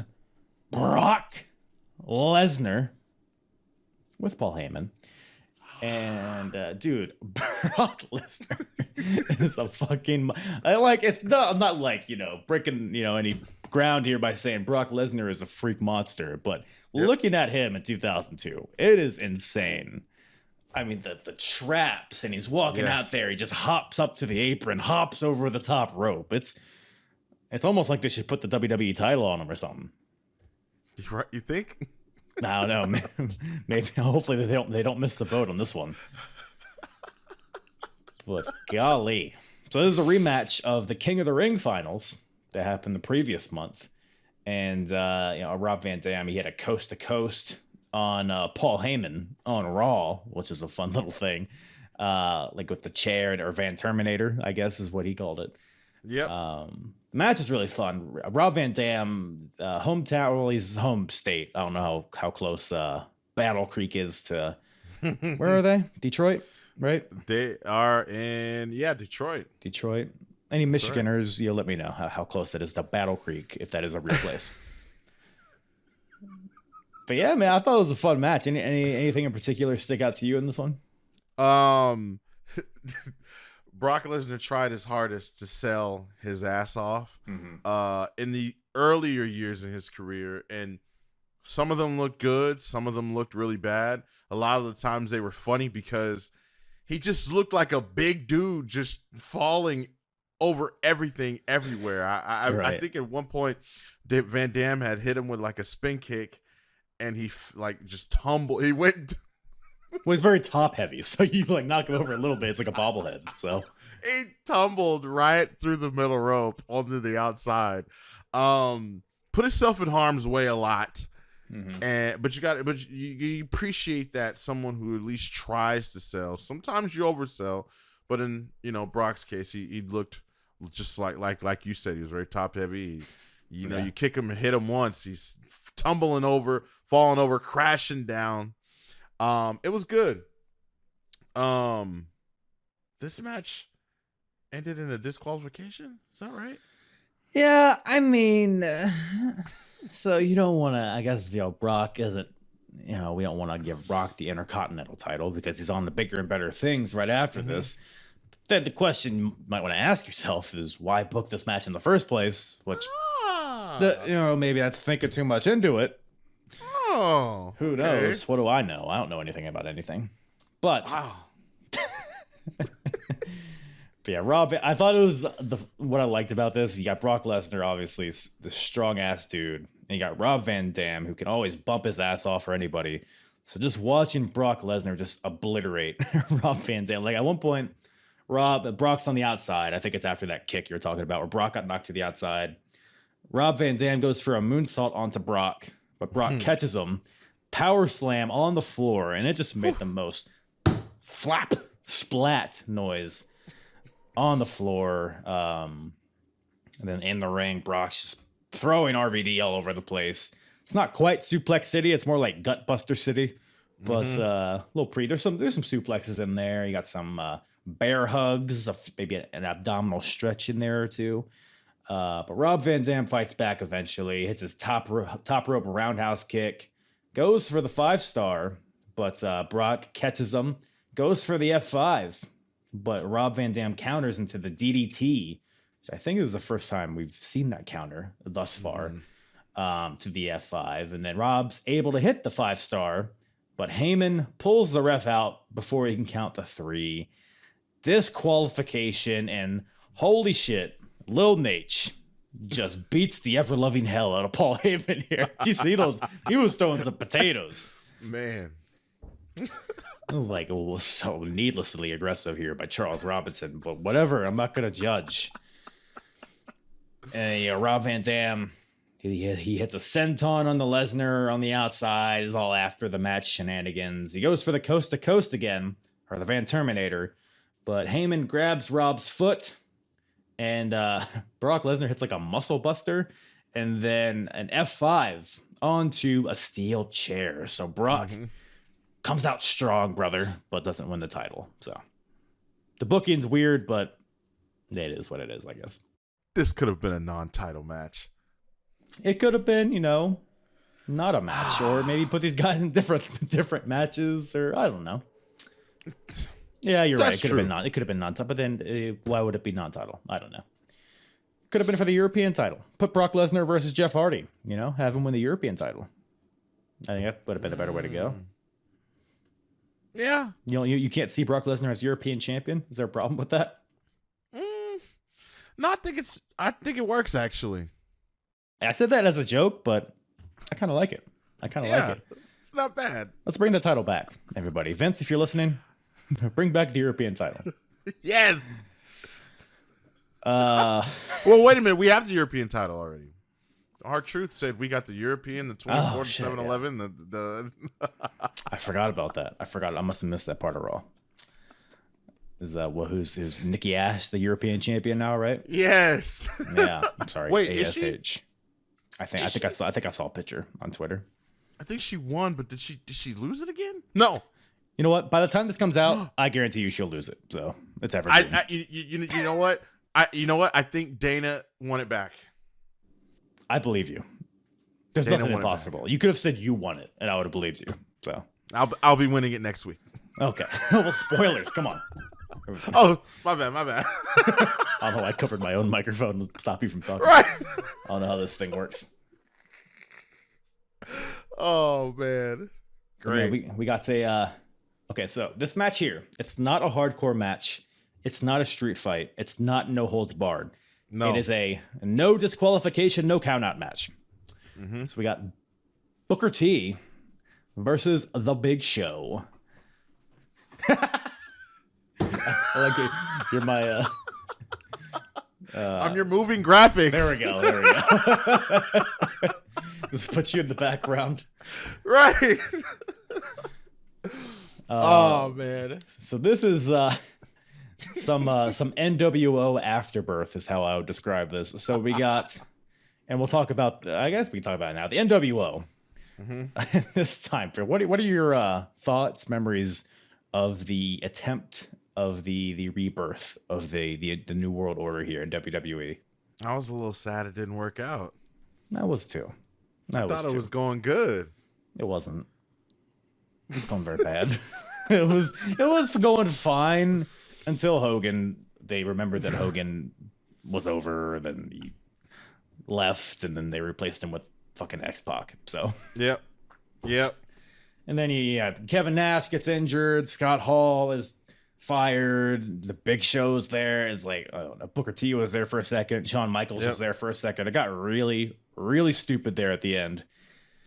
Brock Lesnar with Paul Heyman. And dude, Brock Lesnar is a fucking I'm not like breaking any ground here by saying Brock Lesnar is a freak monster, but looking at him in 2002, it is insane. I mean, the traps, and he's walking out there. He just hops up to the apron, hops over the top rope. It's almost like they should put the WWE title on him or something. You think? I don't know. Maybe. Hopefully they don't miss the boat on this one. But golly. So this is a rematch of the King of the Ring finals that happened the previous month. And Rob Van Dam, he had a coast to coast on Paul Heyman on Raw, which is a fun little thing. Like with the chair, or Van Terminator, I guess is what he called it. Yep. The match is really fun. Rob Van Dam, hometown, well, he's home state. I don't know how close Battle Creek is to. Where are they? Detroit, right? They are in Detroit. Detroit. Any Michiganders, you'll let me know how close that is to Battle Creek, if that is a real place. But yeah, man, I thought it was a fun match. Anything in particular stick out to you in this one? Brock Lesnar tried his hardest to sell his ass off in the earlier years in his career, and some of them looked good, some of them looked really bad. A lot of the times they were funny because he just looked like a big dude just falling over everything everywhere. I think at one point Van Dam had hit him with like a spin kick, and he just tumbled. He went. Well, he's very top heavy, so you like knock him over a little bit. It's like a bobblehead. So he tumbled right through the middle rope onto the outside. Put himself in harm's way a lot. But you appreciate that someone who at least tries to sell. Sometimes you oversell, but in Brock's case, he looked just like you said, he was very top heavy. You kick him and hit him once, he's tumbling over, falling over, crashing down. It was good. This match ended in a disqualification. Is that right? Yeah, I mean, so you don't want to. I guess Brock isn't. We don't want to give Brock the Intercontinental title because he's on the bigger and better things right after this. Then the question you might want to ask yourself is why book this match in the first place? Which, maybe that's thinking too much into it. Oh, who knows? What do I know? I don't know anything about anything. But, but yeah, Rob. I thought it was what I liked about this. You got Brock Lesnar, obviously the strong ass dude, and you got Rob Van Dam, who can always bump his ass off for anybody. So just watching Brock Lesnar just obliterate Rob Van Dam. Like at one point, Brock's on the outside. I think it's after that kick you're talking about, where Brock got knocked to the outside. Rob Van Dam goes for a moonsault onto Brock. But Brock catches him, power slam on the floor, and it just made the most flap, splat noise on the floor. And then in the ring, Brock's just throwing RVD all over the place. It's not quite Suplex City; it's more like Gutbuster City. But there's some suplexes in there. You got some bear hugs, maybe an abdominal stretch in there or two. But Rob Van Dam fights back eventually, hits his top rope roundhouse kick, goes for the 5-star, but Brock catches him, goes for the F5, but Rob Van Dam counters into the DDT, which I think is the first time we've seen that counter thus far, to the F5. And then Rob's able to hit the 5-star, but Heyman pulls the ref out before he can count the 3. Disqualification, and holy shit, Lil Nate just beats the ever-loving hell out of Paul Heyman here. Did you see those? He was throwing some potatoes. Man. It was so needlessly aggressive here by Charles Robinson, but whatever, I'm not going to judge. And Rob Van Dam, he hits a senton on the Lesnar on the outside. Is all after the match shenanigans. He goes for the coast to coast again, or the Van Terminator, but Heyman grabs Rob's foot. And Brock Lesnar hits like a muscle buster and then an F5 onto a steel chair. So Brock comes out strong, brother, but doesn't win the title. So the booking's weird, but it is what it is, I guess. This could have been a non-title match. It could have been, not a match, or maybe put these guys in different matches, or I don't know. Yeah, you're right. It could have been non-title, but then why would it be non-title? I don't know. Could have been for the European title. Put Brock Lesnar versus Jeff Hardy. Have him win the European title. I think that would have been a better way to go. Yeah. You can't see Brock Lesnar as European champion. Is there a problem with that? No, I think it works actually. I said that as a joke, but I kind of like it. Like it. It's not bad. Let's bring the title back, everybody. Vince, if you're listening, bring back the European title. Yes. Well, wait a minute. We have the European title already. R-Truth said we got the European, the 24 to 7-Eleven. The I forgot about that. I must have missed that part of Raw. Is that who's Nikki Ash, the European champion now, right? Yes. Yeah. I'm sorry. Wait, ASH. is she? I think I saw a picture on Twitter. I think she won, but did she lose it again? No. You know what? By the time this comes out, I guarantee you she'll lose it. So it's everything. You know what? I think Dana won it back. I believe you. There's Dana nothing impossible. You could have said you won it, and I would have believed you. So I'll be winning it next week. Okay. Well, spoilers. Come on. Oh, my bad. I don't know. I covered my own microphone to stop you from talking. Right. I don't know how this thing works. Oh man. Great. Yeah, we got a. Okay, so this match here, it's not a hardcore match. It's not a street fight. It's not no holds barred. No. It is a no disqualification, no count out match. Mm-hmm. So we got Booker T versus The Big Show. I like it. You're my. I'm your moving graphics. There we go. Just put you in the background. Right. Oh man. So this is some NWO afterbirth is how I would describe this. So we got, and we'll talk about. I guess we can talk about it now. The NWO. Mm-hmm. This time, what are your thoughts, memories of the attempt of the rebirth of the New World Order here in WWE? I was a little sad it didn't work out. I was too. I thought it was going good. It wasn't. It was going very bad. It was going fine until Hogan. They remembered that Hogan was over, then he left, and then they replaced him with fucking X-Pac. So Yep. And then Kevin Nash gets injured. Scott Hall is fired. The Big Show's there. It's like, I don't know, Booker T was there for a second. Shawn Michaels was there for a second. It got really, really stupid there at the end.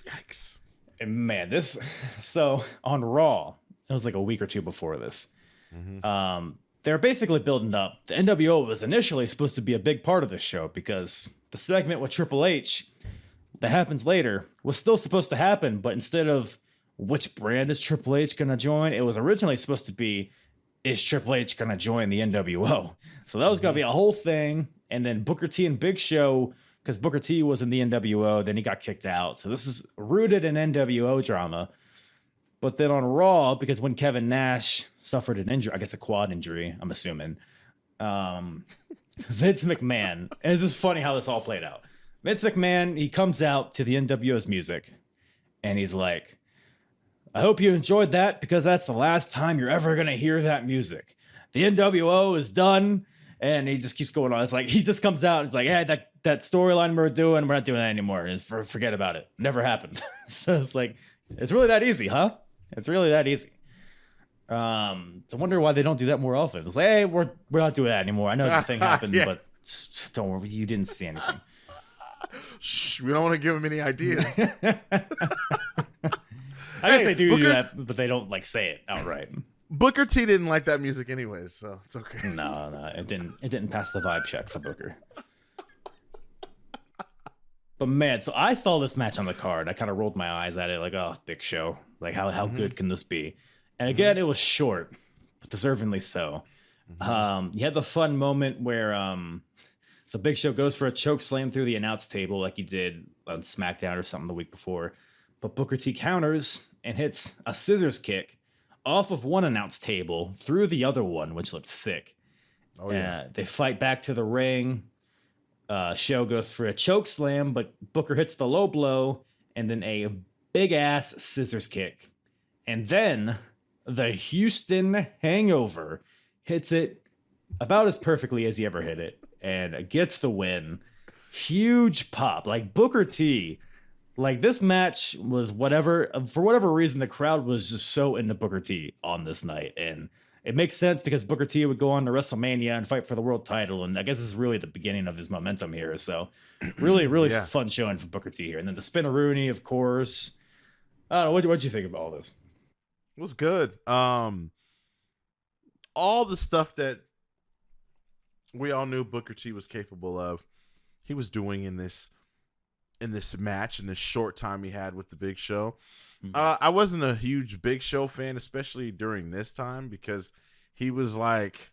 Yikes. And man, so on Raw, it was like a week or two before this. Mm-hmm. They're basically building up. The NWO was initially supposed to be a big part of this show because the segment with Triple H that happens later was still supposed to happen, but instead of which brand is Triple H going to join, it was originally supposed to be, is Triple H going to join the NWO? So that was going to be a whole thing. And then Booker T and Big Show, because Booker T was in the NWO, then he got kicked out. So this is rooted in NWO drama. But then on Raw, because when Kevin Nash suffered an injury, I guess a quad injury, I'm assuming, Vince McMahon, and it's just funny how this all played out. Vince McMahon, he comes out to the NWO's music, and he's like, I hope you enjoyed that because that's the last time you're ever going to hear that music. The NWO is done, and he just keeps going on. It's like, he just comes out and it's like, hey, that storyline we're not doing that anymore. Forget about it. Never happened. So it's like, it's really that easy, huh? It's really that easy. So I wonder why they don't do that more often. It's like, hey, we're not doing that anymore. I know the thing happened, but don't worry, you didn't see anything. Shh, we don't want to give him any ideas. I guess they do that, but they don't like say it outright. Booker T didn't like that music anyways, so it's okay. No, it didn't pass the vibe check for Booker. But man, so I saw this match on the card. I kind of rolled my eyes at it, like, oh, Big Show. Like, how good can this be? And again, it was short, but deservingly so. You had the fun moment where so Big Show goes for a choke slam through the announce table like he did on SmackDown or something the week before. But Booker T counters and hits a scissors kick off of one announce table through the other one, which looked sick. Oh, yeah. They fight back to the ring. Show goes for a choke slam, but Booker hits the low blow and then a big ass scissors kick. And then the Houston Hangover hits it about as perfectly as he ever hit it and gets the win. Huge pop. Like Booker T Like, this match was for whatever reason, the crowd was just so into Booker T on this night. And it makes sense because Booker T would go on to WrestleMania and fight for the world title. And I guess this is really the beginning of his momentum here. So really, really fun showing for Booker T here. And then the Spinaroonie, of course. I don't know. What'd you think of all this? It was good. All the stuff that we all knew Booker T was capable of, he was doing in this match, in this short time he had with the Big Show. I wasn't a huge Big Show fan, especially during this time, because he was like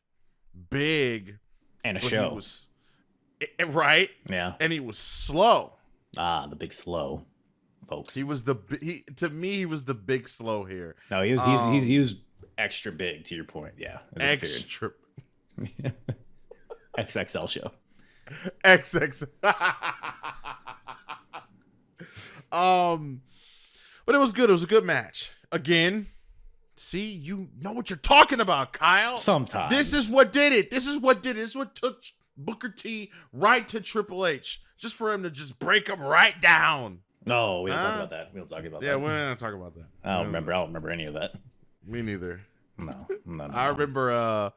big and a show. Right? Yeah. And he was slow. The big slow, folks. To me, he was the big slow here. No, he's used extra big, to your point. Yeah. Extra. XXL show. XX. But it was good. It was a good match. Again, see, you know what you're talking about, Kyle. Sometimes. This is what did it. This is what took Booker T right to Triple H, just for him to just break him right down. No, we don't talk about that. Yeah, we're not talking about that. I don't remember any of that. Me neither. No. I remember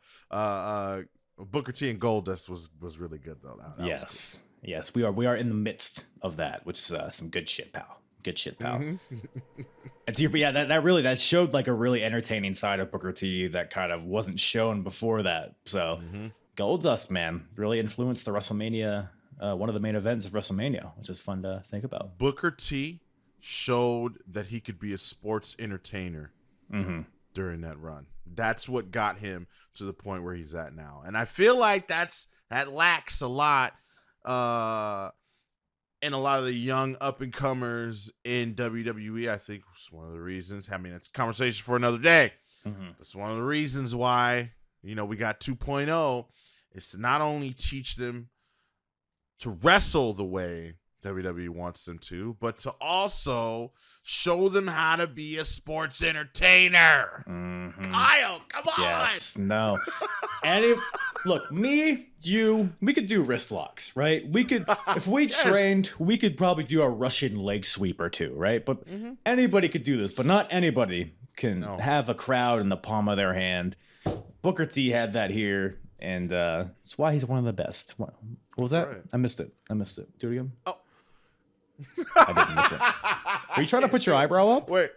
Booker T and Goldust was really good though. That yes. Yes, we are in the midst of that, which is some good shit, pal. Good shit, pal. And that showed like a really entertaining side of Booker T that kind of wasn't shown before that. So Goldust, man, really influenced the WrestleMania, one of the main events of WrestleMania, which is fun to think about. Booker T showed that he could be a sports entertainer during that run. That's what got him to the point where he's at now. And I feel like that lacks a lot in a lot of the young up-and-comers in WWE. I think it's one of the reasons. I mean, it's a conversation for another day. It's one of the reasons why, we got 2.0 is to not only teach them to wrestle the way WWE wants them to, but to also show them how to be a sports entertainer. Kyle, come on. Yes, no. Look, me, you, we could do wrist locks, right? We could, if we trained, we could probably do a Russian leg sweep or two, right? But anybody could do this, but not anybody can have a crowd in the palm of their hand. Booker T had that here, and that's why he's one of the best. What was that? Right. I missed it. Do it again. Oh. I didn't miss it. Are you trying to put your eyebrow up? Wait.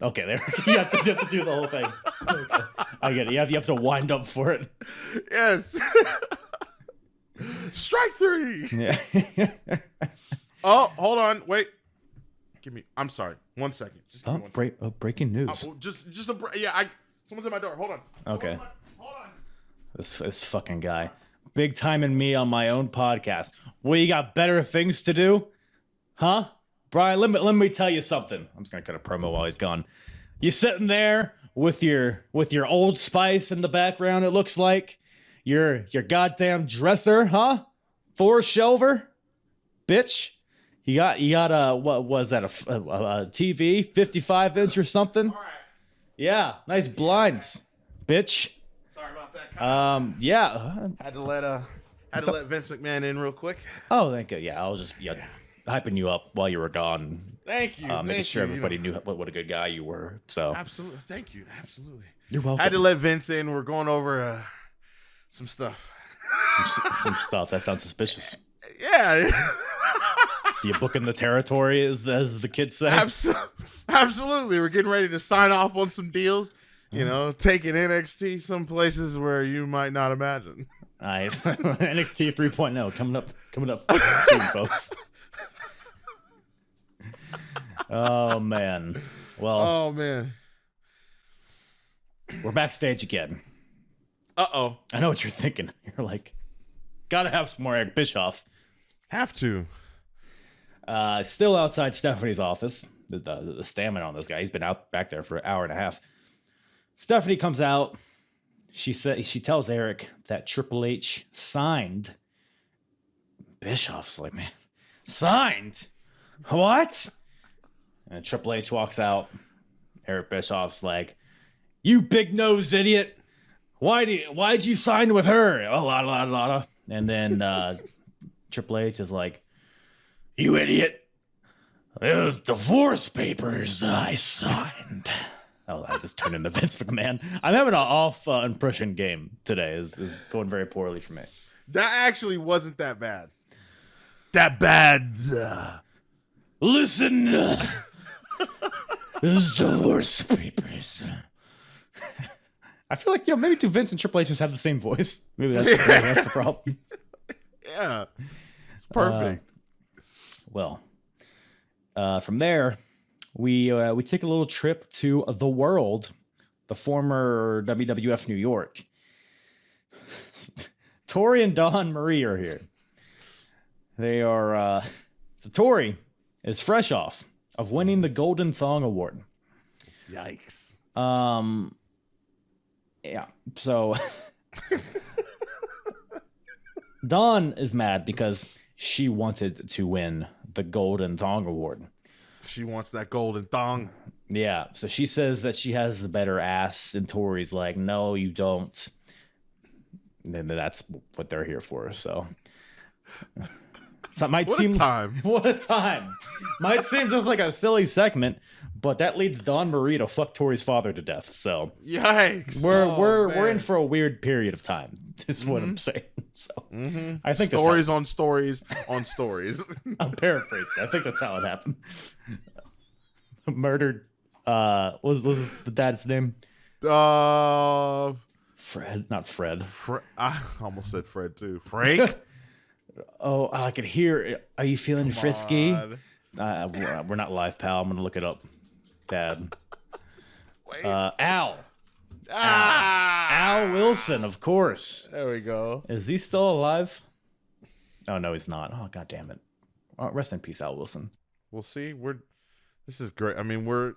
Okay, there. You have to do the whole thing. Okay. I get it. You have to wind up for it. Yes. Strike 3. Yeah. Oh, hold on. Wait. I'm sorry. 1 second. Just give me 1 second. Breaking news. Someone's at my door. Hold on. Okay. Hold on. This fucking guy. Big time in me on my own podcast. Well, you got better things to do? Huh? Brian, let me tell you something. I'm just gonna cut a promo while he's gone. You sitting there with your Old Spice in the background, it looks like. Your goddamn dresser, huh? 4-shelver? Bitch. You got a what was that, a TV, 55-inch or something? All right. Yeah, nice blinds, bitch. Sorry about that. Yeah. Had to let Vince McMahon in real quick. Oh, thank you. Yeah, I was just hyping you up while you were gone. Thank you. Making sure everybody knew what a good guy you were. So absolutely, thank you. Absolutely, you're welcome. Had to let Vince in. We're going over some stuff. Some stuff. That sounds suspicious. Yeah. You booking the territory, as the kids say. Absolutely. We're getting ready to sign off on some deals. Taking NXT some places where you might not imagine. NXT 3.0 coming up soon, folks. Oh man. Well. Oh man. We're backstage again. Uh-oh. I know what you're thinking. You're like, gotta have some more Eric Bischoff. Have to. Still outside Stephanie's office. The stamina on this guy. He's been out back there for an hour and a half. Stephanie comes out. She tells Eric that Triple H signed. Bischoff's like, man, signed? What? And Triple H walks out. Eric Bischoff's like, you big nose idiot. Why'd you sign with her? A lot. And then Triple H is like, You idiot. Those divorce papers I signed. Oh, I just turned into Vince McMahon. I'm having an off impression game today. Is going very poorly for me. That actually wasn't that bad. That bad. Listen. Those divorce papers. I feel like, maybe two Vince and Triple H just have the same voice. Maybe that's the problem. Yeah. It's perfect. From there, we take a little trip to the world, the former WWF New York. Torrie and Dawn Marie are here. They are, so Torrie is fresh off of winning the Golden Thong Award. Yikes. Yeah, so Dawn is mad because she wanted to win the Golden Thong Award. She wants that golden thong. Yeah, so she says that she has the better ass, and Torrie's like, no, you don't. And that's what they're here for, so it might What seem a time. What a time. Might seem just like a silly segment, but that leads Dawn Marie to fuck Torrie's father to death. So Yikes. we're in for a weird period of time. Is what I'm saying. So I think stories on stories on stories. I'm paraphrasing. I think that's how it happened. Murdered. What was the dad's name? Fred, not Fred. I almost said Fred too. Frank. Oh, I could hear. Are you feeling frisky? We're not live, pal. I'm gonna look it up. Dad. Wait. Al. Al Wilson, of course. There we go. Is he still alive? Oh no, he's not. Oh, god damn it. Oh, rest in peace, Al Wilson. We'll see. This is great. I mean, we're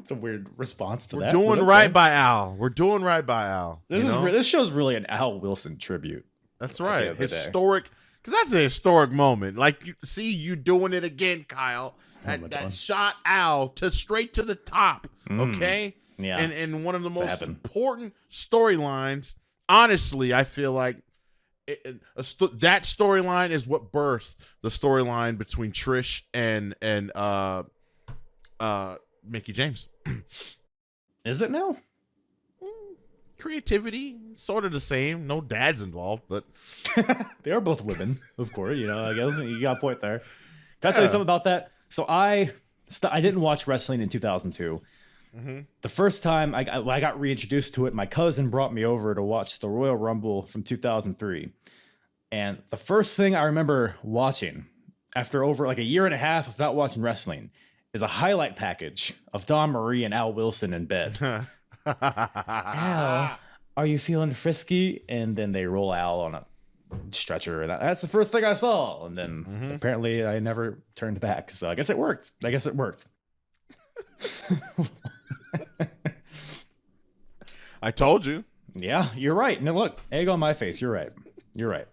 It's a weird response to we're that. doing right by Al. We're doing right by Al. This show's really an Al Wilson tribute. That's right. Historic, because that's a historic moment. Like, you doing it again, Kyle. That shot Al straight to the top. Okay. Yeah. And one of the most important storylines. Honestly, I feel like that storyline is what birthed the storyline between Trish and Mickie James. Is it now? Creativity, sort of the same. No dads involved, but they are both women, of course. I guess you got a point there. Can I tell you something about that? So I didn't watch wrestling in 2002. The first time I got reintroduced to it, my cousin brought me over to watch the Royal Rumble from 2003. And the first thing I remember watching after over like a year and a half of not watching wrestling is a highlight package of Dawn Marie and Al Wilson in bed. Al, are you feeling frisky? And then they roll Al on a stretcher. And that's the first thing I saw. And then apparently I never turned back. So I guess it worked. I told you. Yeah, you're right. No, look, egg on my face. You're right.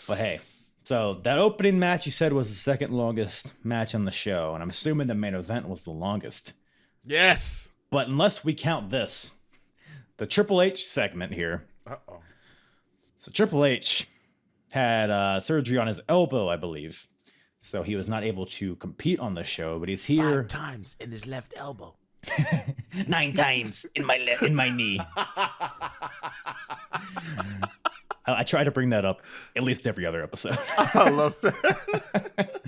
But hey, so that opening match you said was the second longest match on the show, and I'm assuming the main event was the longest. Yes. But unless we count this, the Triple H segment here. Uh-oh. So Triple H had surgery on his elbow, I believe. So he was not able to compete on the show, but he's here 5 times in his left elbow. 9 times in my knee. I try to bring that up at least every other episode. I love that.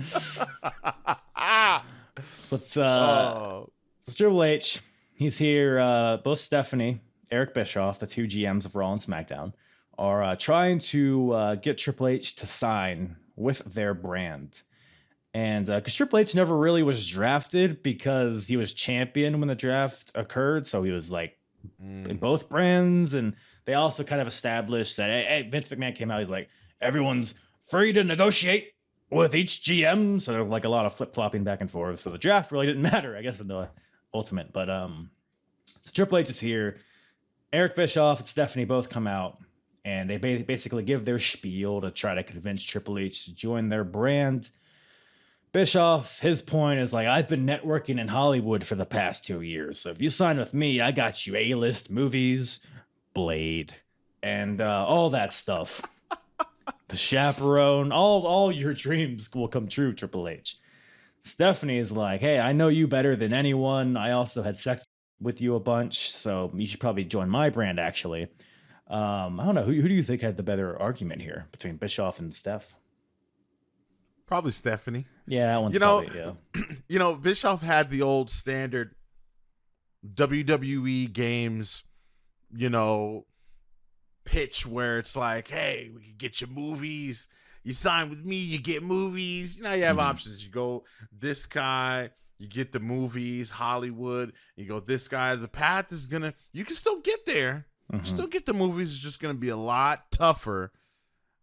But it's Triple H. He's here. Both Stephanie, Eric Bischoff, the two GMs of Raw and SmackDown, are trying to get Triple H to sign with their brand. And because Triple H never really was drafted because he was champion when the draft occurred. So he was like in both brands. And they also kind of established that, hey, Vince McMahon came out. He's like, everyone's free to negotiate with each GM. So there was like a lot of flip-flopping back and forth. So the draft really didn't matter, I guess, in the ultimate. But so Triple H is here. Eric Bischoff and Stephanie both come out. And they basically give their spiel to try to convince Triple H to join their brand. Bischoff, his point is like, I've been networking in Hollywood for the past 2 years. So if you sign with me, I got you A-list movies, Blade, and all that stuff. the chaperone, all your dreams will come true, Triple H. Stephanie is like, hey, I know you better than anyone. I also had sex with you a bunch, so you should probably join my brand, actually. I don't know. Who do you think had the better argument here between Bischoff and Steph? Probably Stephanie. Yeah, that one's probably, yeah. Bischoff had the old standard WWE games, pitch where it's like, hey, we can get you movies. You sign with me, you get movies. You have options. You go this guy, you get the movies, Hollywood. You go this guy. The path is you can still get there. Still get the movies. It's just going to be a lot tougher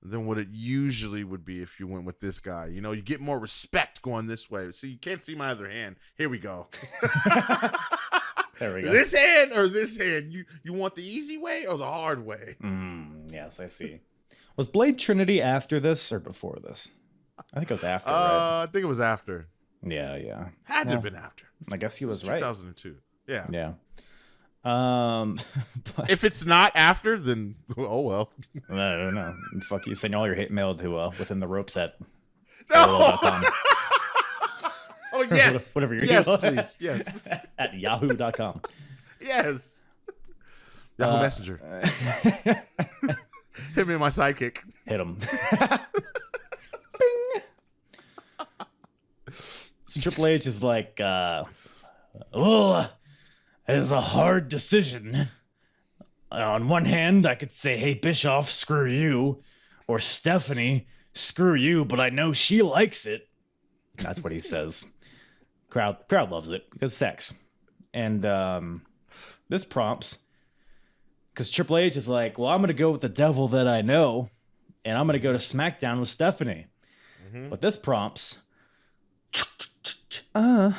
than what it usually would be if you went with this guy. You get more respect going this way. See, you can't see my other hand. Here we go. There we go. This hand or this hand? You want the easy way or the hard way? Yes, I see. Was Blade Trinity after this or before this? I think it was after, right? I think it was after. Yeah. Had to have been after. I guess he was right. 2002. Yeah. Yeah. If it's not after, then oh well. No. Fuck you. Send all your hate mail to Within the Ropes at no. Oh yes. Whatever you're yes, please. Yes. At yahoo.com. Yes. Yahoo Messenger. Hit me with my sidekick. Hit him. Bing. So Triple H is like, it is a hard decision. On one hand, I could say, hey, Bischoff, screw you. Or Stephanie, screw you, but I know she likes it. That's what he says. Crowd loves it because sex. And this prompts, because Triple H is like, well, I'm going to go with the devil that I know, and I'm going to go to SmackDown with Stephanie. But this prompts, I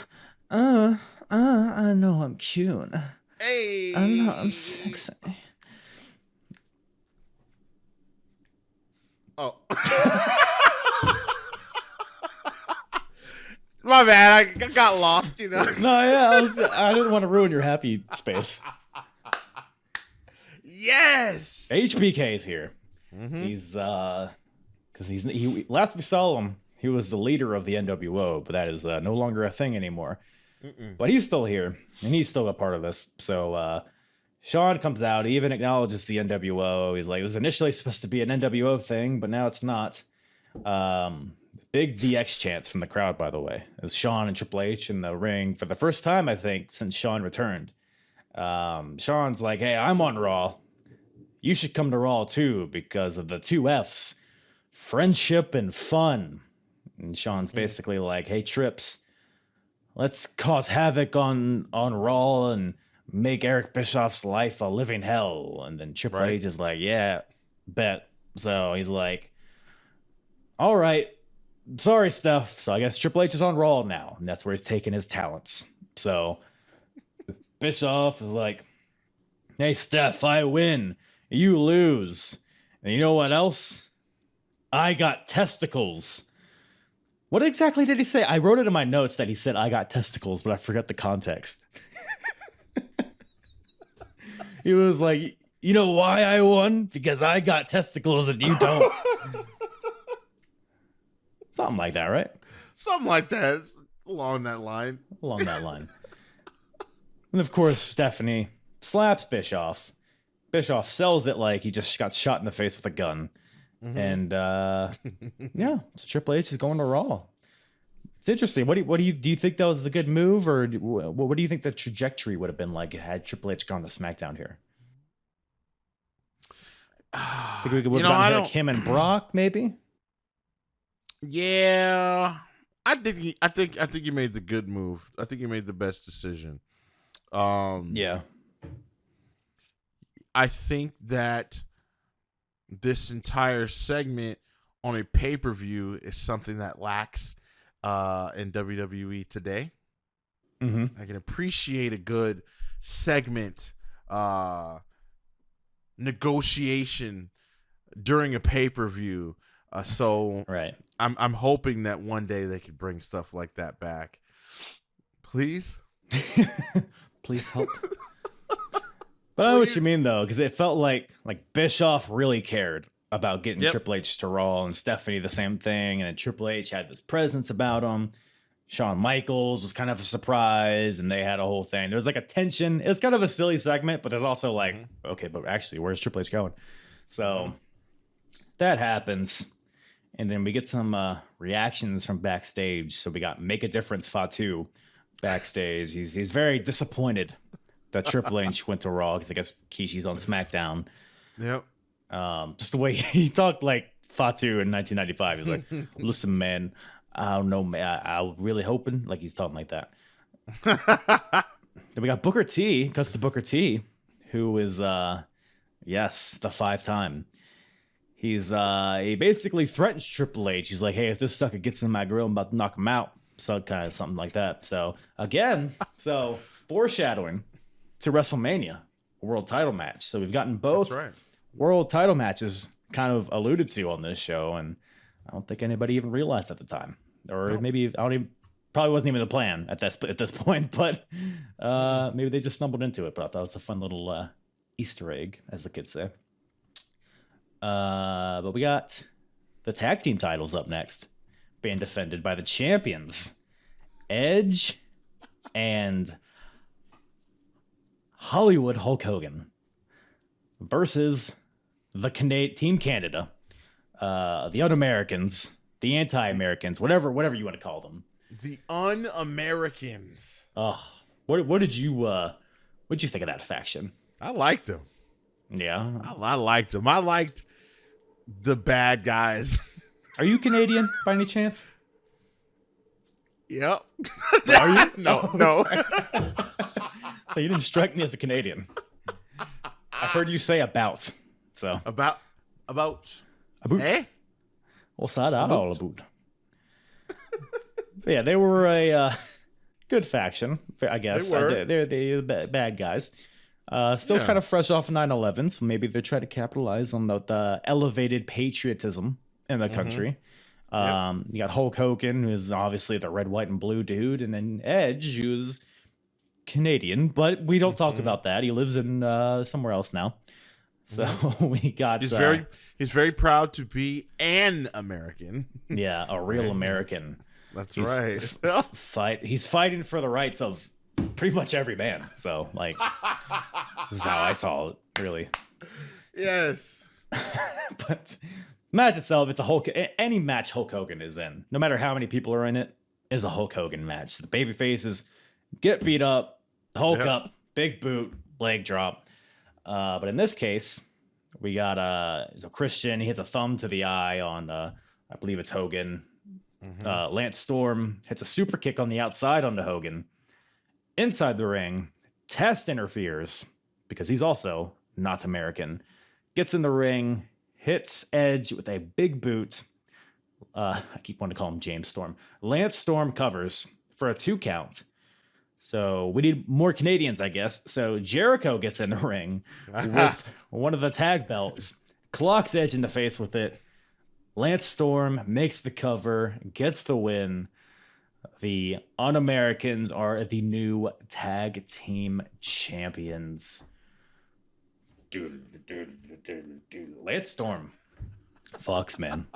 know I'm cute. Hey. I know I'm sexy. Oh. My bad. I got lost, No, yeah, I didn't want to ruin your happy space. Yes. HBK's here. He's because he last we saw him, he was the leader of the NWO, but that is no longer a thing anymore. But he's still here, and he's still a part of this. So Sean comes out. He even acknowledges the NWO. He's like, this was initially supposed to be an NWO thing, but now it's not. Big DX chants from the crowd, by the way. It was Sean and Triple H in the ring for the first time, I think, since Sean returned. Sean's like, hey, I'm on Raw. You should come to Raw too because of the two F's, friendship and fun. And Sean's basically like, hey, Trips, let's cause havoc on Raw and make Eric Bischoff's life a living hell. And then Triple H is like, yeah, bet. So he's like, all right, sorry, Steph. So I guess Triple H is on Raw now, and that's where he's taking his talents. So Bischoff is like, hey, Steph, I win. You lose. And you know what else? I got testicles. What exactly did he say? I wrote it in my notes that he said, I got testicles, but I forgot the context. He was like, you know why I won? Because I got testicles and you don't. Something like that, right? Something like that. It's along that line. Along that line. And of course, Stephanie slaps Bischoff. Bischoff sells it like he just got shot in the face with a gun. And yeah, so Triple H is going to Raw. It's interesting. What do you think that was the good move, or what do you think the trajectory would have been like had Triple H gone to SmackDown here? I think we could have like him and Brock, maybe. Yeah, I think you made the good move. I think you made the best decision. Yeah, I think that this entire segment on a pay-per-view is something that lacks in WWE today. I can appreciate a good segment negotiation during a pay-per-view. So right. I'm hoping that one day they could bring stuff like that back. Please? Please help. But I know what you mean, though, because it felt like Bischoff really cared. about getting Triple H to Raw, and Stephanie the same thing. And then Triple H had this presence about him. Shawn Michaels was kind of a surprise, and they had a whole thing. There was like a tension. It was kind of a silly segment, but there's also like, okay, but actually, where's Triple H going? So that happens. And then we get some reactions from backstage. So we got Make a Difference Fatu backstage. He's very disappointed that Triple H went to Raw because I guess Kishi's on SmackDown. Yep. Just the way he talked like Fatu in 1995. He's like, listen, man, I don't know, man. I was really hoping like he's talking like that. Then we got Booker T, cuts to Booker T, who is, yes, the 5-time. He basically threatens Triple H. He's like, hey, if this sucker gets in my grill, I'm about to knock him out. So kind of something like that. So again, foreshadowing to WrestleMania, a world title match. So we've gotten both world title matches kind of alluded to on this show, and I don't think anybody even realized at the time, or maybe probably wasn't even the plan at this point, but maybe they just stumbled into it. But I thought it was a fun little Easter egg, as the kids say. But we got the tag team titles up next, being defended by the champions, Edge and Hollywood Hulk Hogan versus the Team Canada, the Un-Americans, the Anti-Americans, whatever you want to call them. The Un-Americans. Oh, what did you think of that faction? I liked them. Yeah, I liked them. I liked the bad guys. Are you Canadian by any chance? Yep. Are you? No. You didn't strike me as a Canadian. I've heard you say about. So about. Eh? What's that all about? But yeah, they were a good faction, I guess. They're bad guys. Still kind of fresh off of 9/11, so maybe they're trying to capitalize on the elevated patriotism in the country. You got Hulk Hogan, who's obviously the red, white, and blue dude, and then Edge, who's Canadian, but we don't talk about that. He lives in somewhere else now. So we got he's very proud to be an American. Yeah, a real American. That's right. He's fighting for the rights of pretty much every man. So like this is how I saw it, really. Yes. But match itself, it's any match Hulk Hogan is in, no matter how many people are in it, is a Hulk Hogan match. The baby faces get beat up, Hulk up, big boot, leg drop. But in this case, we got he's a Christian. He hits a thumb to the eye on I believe it's Hogan. Lance Storm hits a super kick on the outside onto Hogan. Inside the ring, Test interferes because he's also not American. Gets in the ring, hits Edge with a big boot. I keep wanting to call him James Storm. Lance Storm covers for a 2 count. So we need more Canadians, I guess. So Jericho gets in the ring with one of the tag belts, clocks Edge in the face with it. Lance Storm makes the cover, gets the win. The Un-Americans are the new tag team champions. Lance Storm. Fucks, man.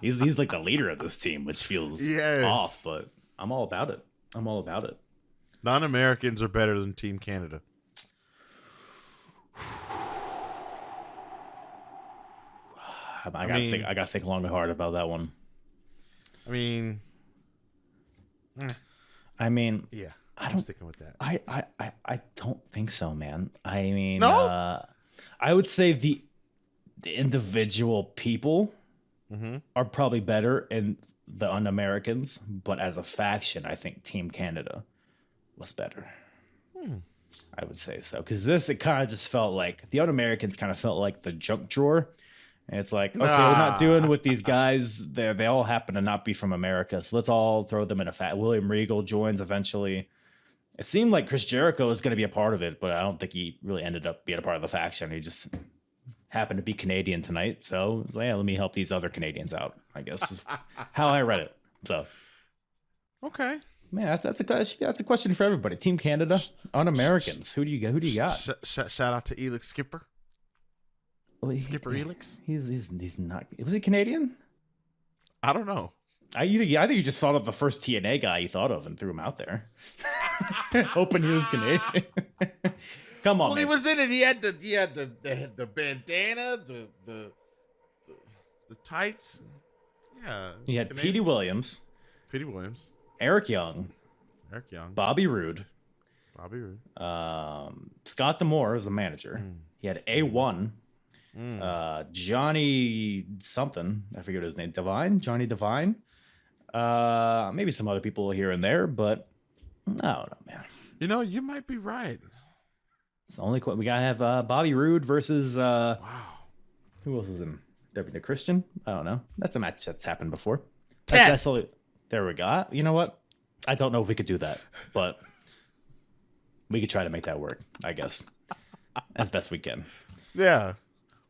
He's like the leader of this team, which feels off, but I'm all about it. Non-Americans are better than Team Canada. I gotta think long and hard about that one. I mean, yeah, I'm sticking with that. I don't think so, man. I mean, no? I would say the individual people are probably better in the Un-Americans, but as a faction, I think Team Canada was better. I would say so, because it kind of just felt like the Un-Americans kind of felt like the junk drawer. And it's like, okay, we're not doing with these guys. They all happen to not be from America, so let's all throw them in a William Regal joins eventually. It seemed like Chris Jericho was going to be a part of it, but I don't think he really ended up being a part of the faction. He just happened to be Canadian tonight, so it was like, yeah, let me help these other Canadians out, I guess is how I read it. So, okay, man, that's a question for everybody. Team Canada, Un-Americans. Who do you got? Shout out to Elix Skipper. Skipper Elix? He's not. Was he Canadian? I don't know. I think you just thought of the first TNA guy you thought of and threw him out there, hoping he was Canadian. Come on, well, man. he was in it. He had the bandana, the tights. Yeah. He had Petey Williams, Eric Young, Bobby Roode, Scott D'Amore as the manager. He had A1, Johnny something. I forget his name. Johnny Divine. Maybe some other people here and there, but I don't know, man. You know, you might be right. It's the only we gotta have Bobby Roode versus wow. Who else is in WWE? Christian? I don't know. That's a match that's happened before. Test. There we go. You know what? I don't know if we could do that, but we could try to make that work, I guess, as best we can. Yeah,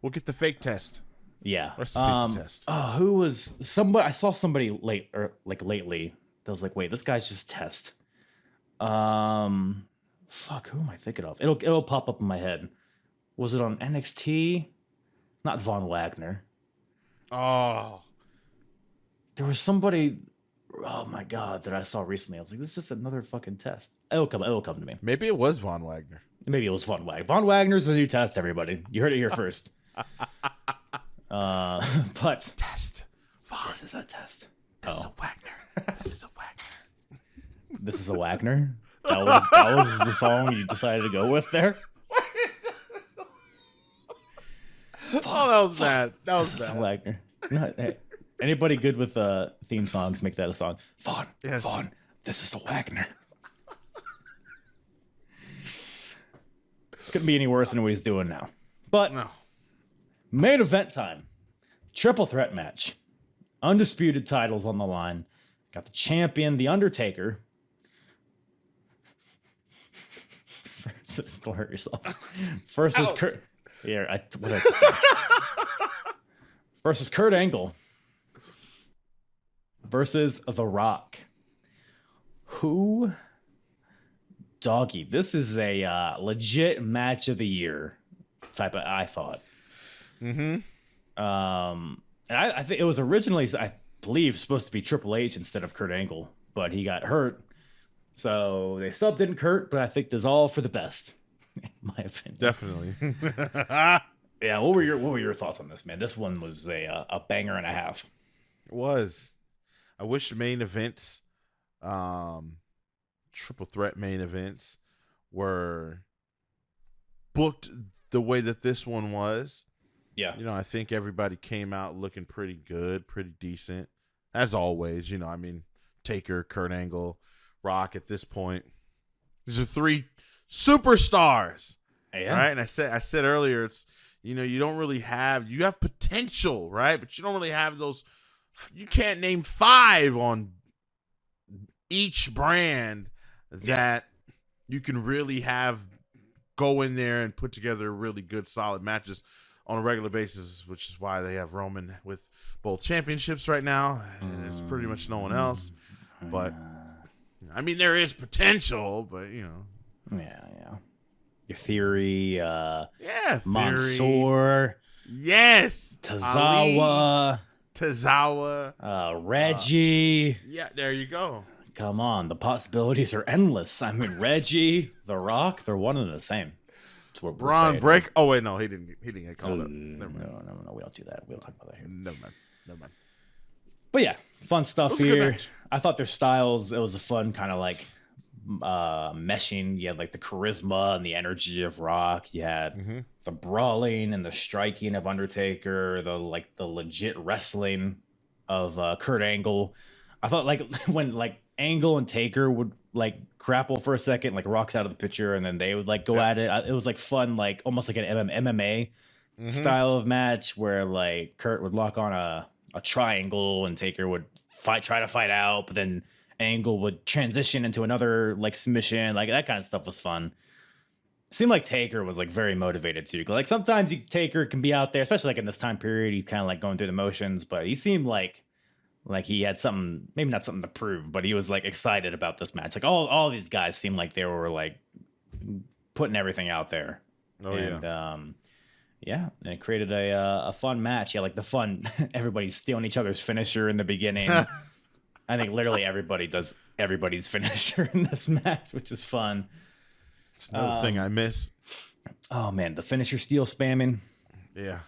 we'll get the fake test. Yeah. Rest in peace test. Oh, who was somebody? I saw somebody lately that was like, wait, this guy's just Test. Fuck, who am I thinking of? It'll pop up in my head. Was it on NXT? Not Von Wagner. Oh, there was somebody. Oh my god, that I saw recently. I was like, this is just another fucking Test. It'll come to me. Maybe it was Von Wagner. Maybe it was Von Wagner. Von Wagner's the new Test. Everybody, you heard it here first. But Test. This is a Test. This is a Wagner. This is a Wagner. This is a Wagner. That was the song you decided to go with there. Oh, that was bad. That was This bad. is a Wagner. No, hey, anybody good with theme songs? Make that a song. Vaughn. Yes. Vaughn. This is a Wagner. Couldn't be any worse than what he's doing now. But No. main event time. Triple threat match. Undisputed titles on the line. Got the champion, The Undertaker. Don't hurt yourself. Versus Kurt. Yeah, what did I say? Versus Kurt Angle. Versus The Rock. Who? Doggy. This is a legit match of the year type of, I thought. Mm-hmm. And I think it was originally, I believe, supposed to be Triple H instead of Kurt Angle, but he got hurt. So they subbed in Kurt, but I think this is all for the best, in my opinion. Definitely. Yeah. What were your thoughts on this, man? This one was a banger and a half. It was. I wish main events, triple threat main events, were booked the way that this one was. Yeah. You know, I think everybody came out looking pretty good, pretty decent, as always. You know, I mean, Taker, Kurt Angle, Rock at this point. These are three superstars, Yeah. right? And I said earlier, it's, you know, you have potential, right? But you don't really have those. You can't name 5 on each brand that you can really have go in there and put together really good, solid matches on a regular basis, which is why they have Roman with both championships right now. And there's pretty much no one else. But I mean, there is potential, but you know. Yeah. Your Theory, Theory. Mansoor, Yes. Tozawa, Reggie. Yeah, there you go. Come on, the possibilities are endless. I mean, Reggie, The Rock, they're one and the same. That's what Braun Break. Oh wait, no, he didn't get called up. No, we don't do that. We don't talk about that here. Never mind. But yeah, fun stuff It was a good here. match. I thought their styles, it was a fun kind of like meshing. You had like the charisma and the energy of Rock. You had the brawling and the striking of Undertaker, the legit wrestling of Kurt Angle. I thought like when like Angle and Taker would like grapple for a second, like Rock's out of the picture, and then they would like go at it. It was like fun, like almost like an MMA style of match where like Kurt would lock on a triangle and Taker would try to fight out, but then Angle would transition into another like submission. Like that kind of stuff was fun. Seemed like Taker was like very motivated too. Like sometimes Taker can be out there, especially like in this time period, he's kind of like going through the motions, but he seemed like he had something, maybe not something to prove, but he was like excited about this match. Like all these guys seemed like they were like putting everything out there. Oh, and, yeah. Yeah, and it created a fun match. Yeah, like the fun, everybody's stealing each other's finisher in the beginning. I think literally everybody does everybody's finisher in this match, which is fun. It's another thing I miss. Oh man, the finisher steal spamming. Yeah.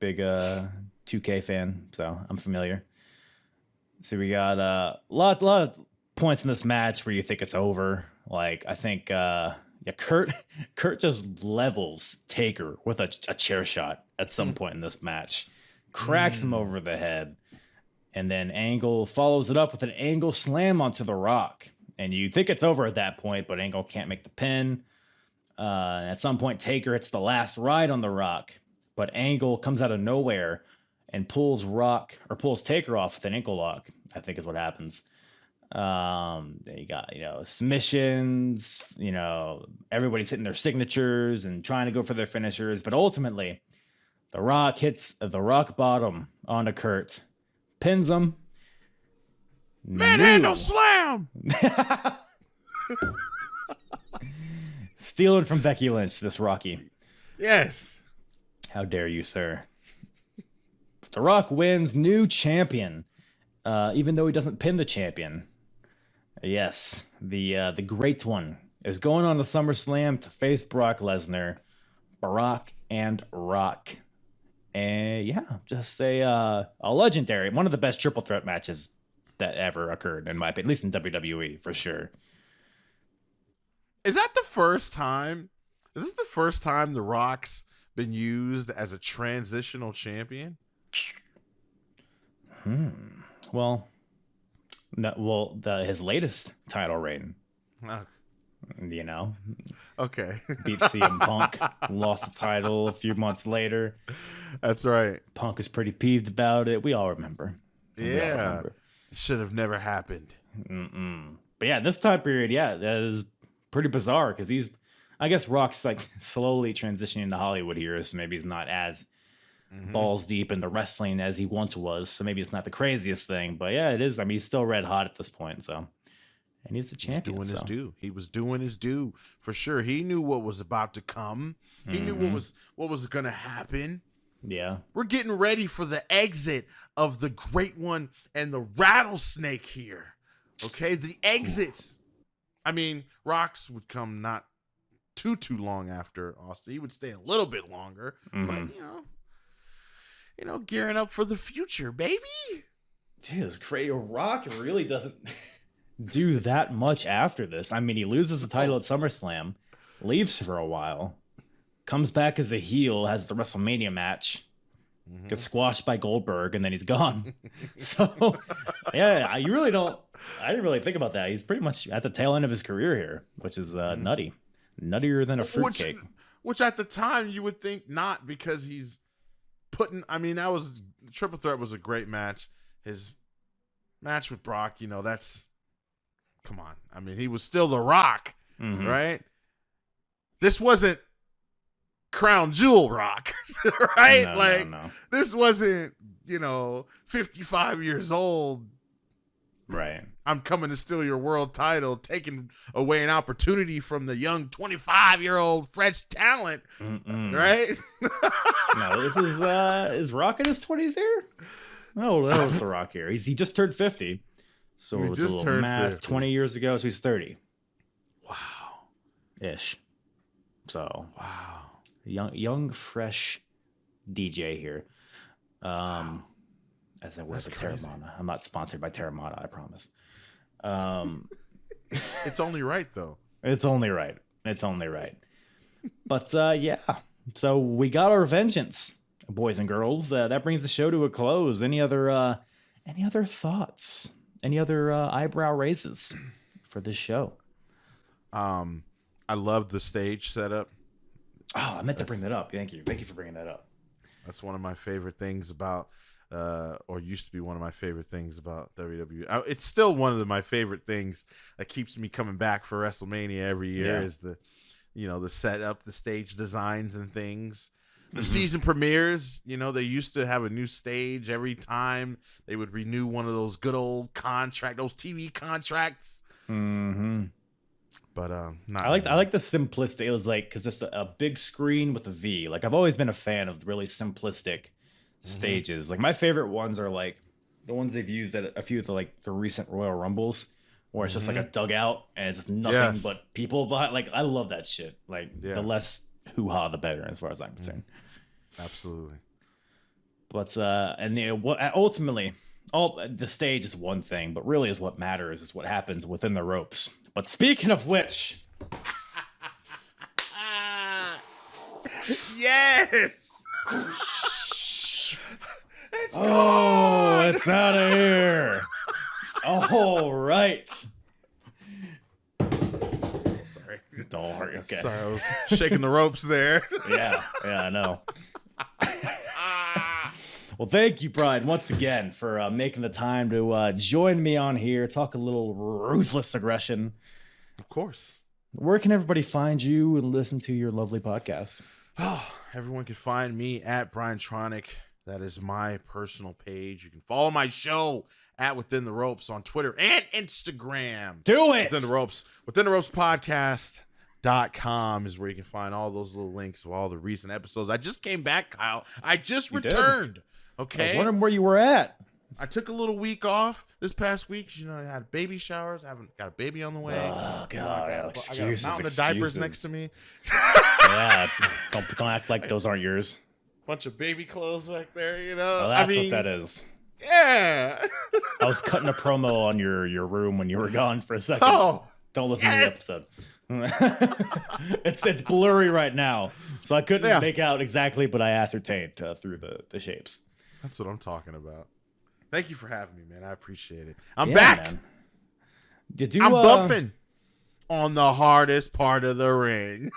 Big 2K fan, so I'm familiar. So we got a lot of points in this match where you think it's over. Like I think Kurt just levels Taker with a chair shot at some point in this match, cracks him over the head, and then Angle follows it up with an angle slam onto The Rock. And you think it's over at that point, but Angle can't make the pin. At some point, Taker hits the last ride on The Rock, but Angle comes out of nowhere and pulls Taker off with an ankle lock, I think is what happens. You got, submissions, everybody's hitting their signatures and trying to go for their finishers, but ultimately The Rock hits the rock bottom onto Kurt, pins him. Manhandle slam! Stealing from Becky Lynch, this Rocky. Yes. How dare you, sir? The Rock wins, new champion, even though he doesn't pin the champion. Yes, the great one is going on to SummerSlam to face Brock Lesnar, Barack and Rock. And yeah, just a legendary, one of the best triple threat matches that ever occurred, in my opinion, at least in WWE, for sure. Is that the first time? Is this the first time The Rock's been used as a transitional champion? Well, no, his latest title reign. Okay. Beat CM Punk, lost the title a few months later. That's right. Punk is pretty peeved about it. We all remember. Yeah. Should have never happened. But yeah, this time period, that is pretty bizarre because I guess Rock's like slowly transitioning to Hollywood here, so maybe he's not as balls deep into wrestling as he once was. So maybe it's not the craziest thing, but yeah, it is. I mean, he's still red hot at this point, so. And he's the champion. He was doing his due. He was doing his due for sure. He knew what was about to come. He knew what was going to happen. Yeah. We're getting ready for the exit of the Great One and the Rattlesnake here. Okay, the exits. I mean, Rocks would come not too long after Austin. He would stay a little bit longer, but gearing up for the future, baby. Dude, it's crazy. Rock really doesn't do that much after this. I mean, he loses the title at SummerSlam, leaves for a while, comes back as a heel, has the WrestleMania match, gets squashed by Goldberg, and then he's gone. So, yeah, I didn't really think about that. He's pretty much at the tail end of his career here, which is nutty. Nuttier than a fruitcake. Which at the time you would think not, because he's Triple Threat was a great match. His match with Brock, come on. I mean, he was still The Rock, right? This wasn't Crown Jewel Rock, right? No. This wasn't, 55 years old. Right. I'm coming to steal your world title, taking away an opportunity from the young 25-year-old fresh talent, right? No, this is Rock in his 20s here? No, that was The Rock here. He just turned 50. So it's a little math. 50. 20 years ago, so he's 30. Wow. Ish. So. Wow. Young, fresh DJ here. As I wear the Terramana. I'm not sponsored by Terramana, I promise. It's only right, though. It's only right. But, yeah. So we got our vengeance, boys and girls. That brings the show to a close. Any other thoughts? Any other eyebrow raises for this show? I love the stage setup. Oh, I meant to bring that up. Thank you for bringing that up. That's one of my favorite things about, or used to be one of my favorite things about WWE. It's still one of my favorite things that keeps me coming back for WrestleMania every year is the setup, the stage designs and things. The season premieres, they used to have a new stage every time they would renew one of those good old those TV contracts. But not. I like the simplistic. It was like because just a big screen with a V. Like I've always been a fan of really simplistic stages. Like my favorite ones are like the ones they've used at a few of the recent Royal Rumbles, where it's just like a dugout and it's just nothing but people behind. Like I love that shit. Like the less hoo-ha, the better, as far as I'm concerned. Absolutely. But ultimately, all the stage is one thing, but really is what matters is what happens within the ropes. But speaking of which, yes. It's out of here. All right. Sorry. Don't worry. Okay. Sorry, I was shaking the ropes there. Yeah, I know. Well, thank you, Brian, once again for making the time to join me on here, talk a little ruthless aggression. Of course. Where can everybody find you and listen to your lovely podcast? Everyone can find me at Brian Tronic. That is my personal page. You can follow my show at Within the Ropes on Twitter and Instagram. Do it! Within the Ropes. Within the Ropes Podcast.com is where you can find all those little links of all the recent episodes. I just came back, Kyle. I just returned. Okay. I was wondering where you were at. I took a little week off this past week. You know, I had baby showers. I haven't got a baby on the way. Oh, God. Excuses, I got a mountain of diapers next to me. Yeah. Don't act like those aren't yours. Bunch of baby clothes back there, you know. Well, that's what that is. Yeah. I was cutting a promo on your room when you were gone for a second. Oh. Don't listen to the episode. It's blurry right now, so I couldn't make out exactly, but I ascertained through the shapes. That's what I'm talking about. Thank you for having me, man. I appreciate it. I'm back. Man. I'm bumping on the hardest part of the ring.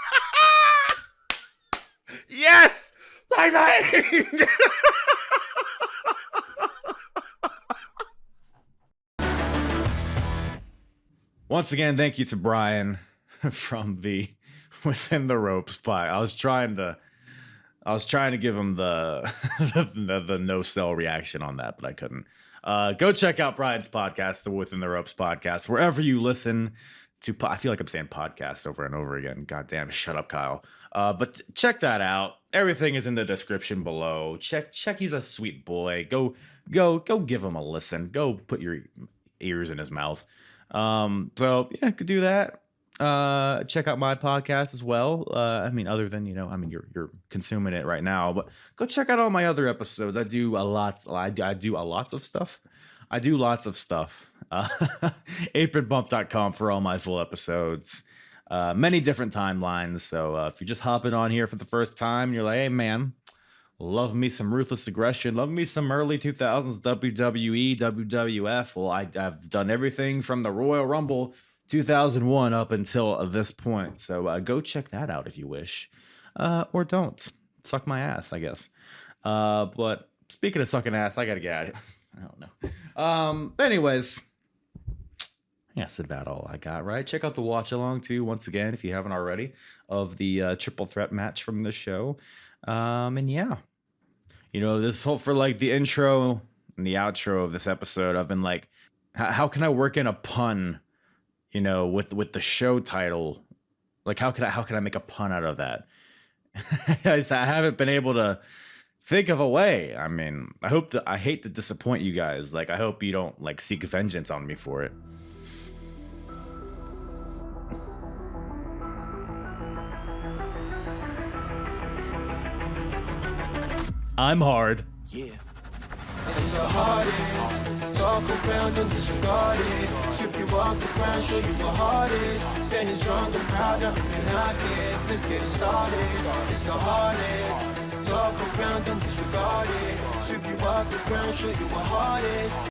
Yes! Bye-bye! Once again, thank you to Brian from the Within the Ropes pod. I was trying to give him the the no sell reaction on that, but I couldn't. Go check out Brian's podcast, the Within the Ropes podcast, wherever you listen to. I feel like I'm saying podcast over and over again. God damn, shut up, Kyle. But check that out. Everything is in the description below. Check. He's a sweet boy. Go give him a listen. Go put your ears in his mouth. So yeah, could do that. Check out my podcast as well. I mean, other than, you're consuming it right now, but go check out all my other episodes. I do lots of stuff. Apronbump.com for all my full episodes. Many different timelines. So if you're just hopping on here for the first time, you're like, hey man, love me some Ruthless Aggression, love me some early 2000s WWE, WWF. Well, I've done everything from the Royal Rumble 2001 up until this point. So go check that out if you wish. Or don't. Suck my ass, I guess. But speaking of sucking ass, I gotta get out of here. I don't know. Anyways, that's about all I got, right? Check out the watch along too, once again, if you haven't already, of the triple threat match from the show. And yeah, this whole for like the intro and the outro of this episode, I've been like, how can I work in a pun, with the show title? Like, how can I make a pun out of that? I haven't been able to think of a way. I mean, I hate to disappoint you guys. Like, I hope you don't like seek vengeance on me for it. I'm hard. Yeah. It's the hardest. Talk around, don't disregard it. Strip you off the ground, show you what hard is. Standing strong and proud, nothing I guess. Let's get it started. It's the hardest. Talk around, don't disregard it. Strip you off the ground, show you what hard is.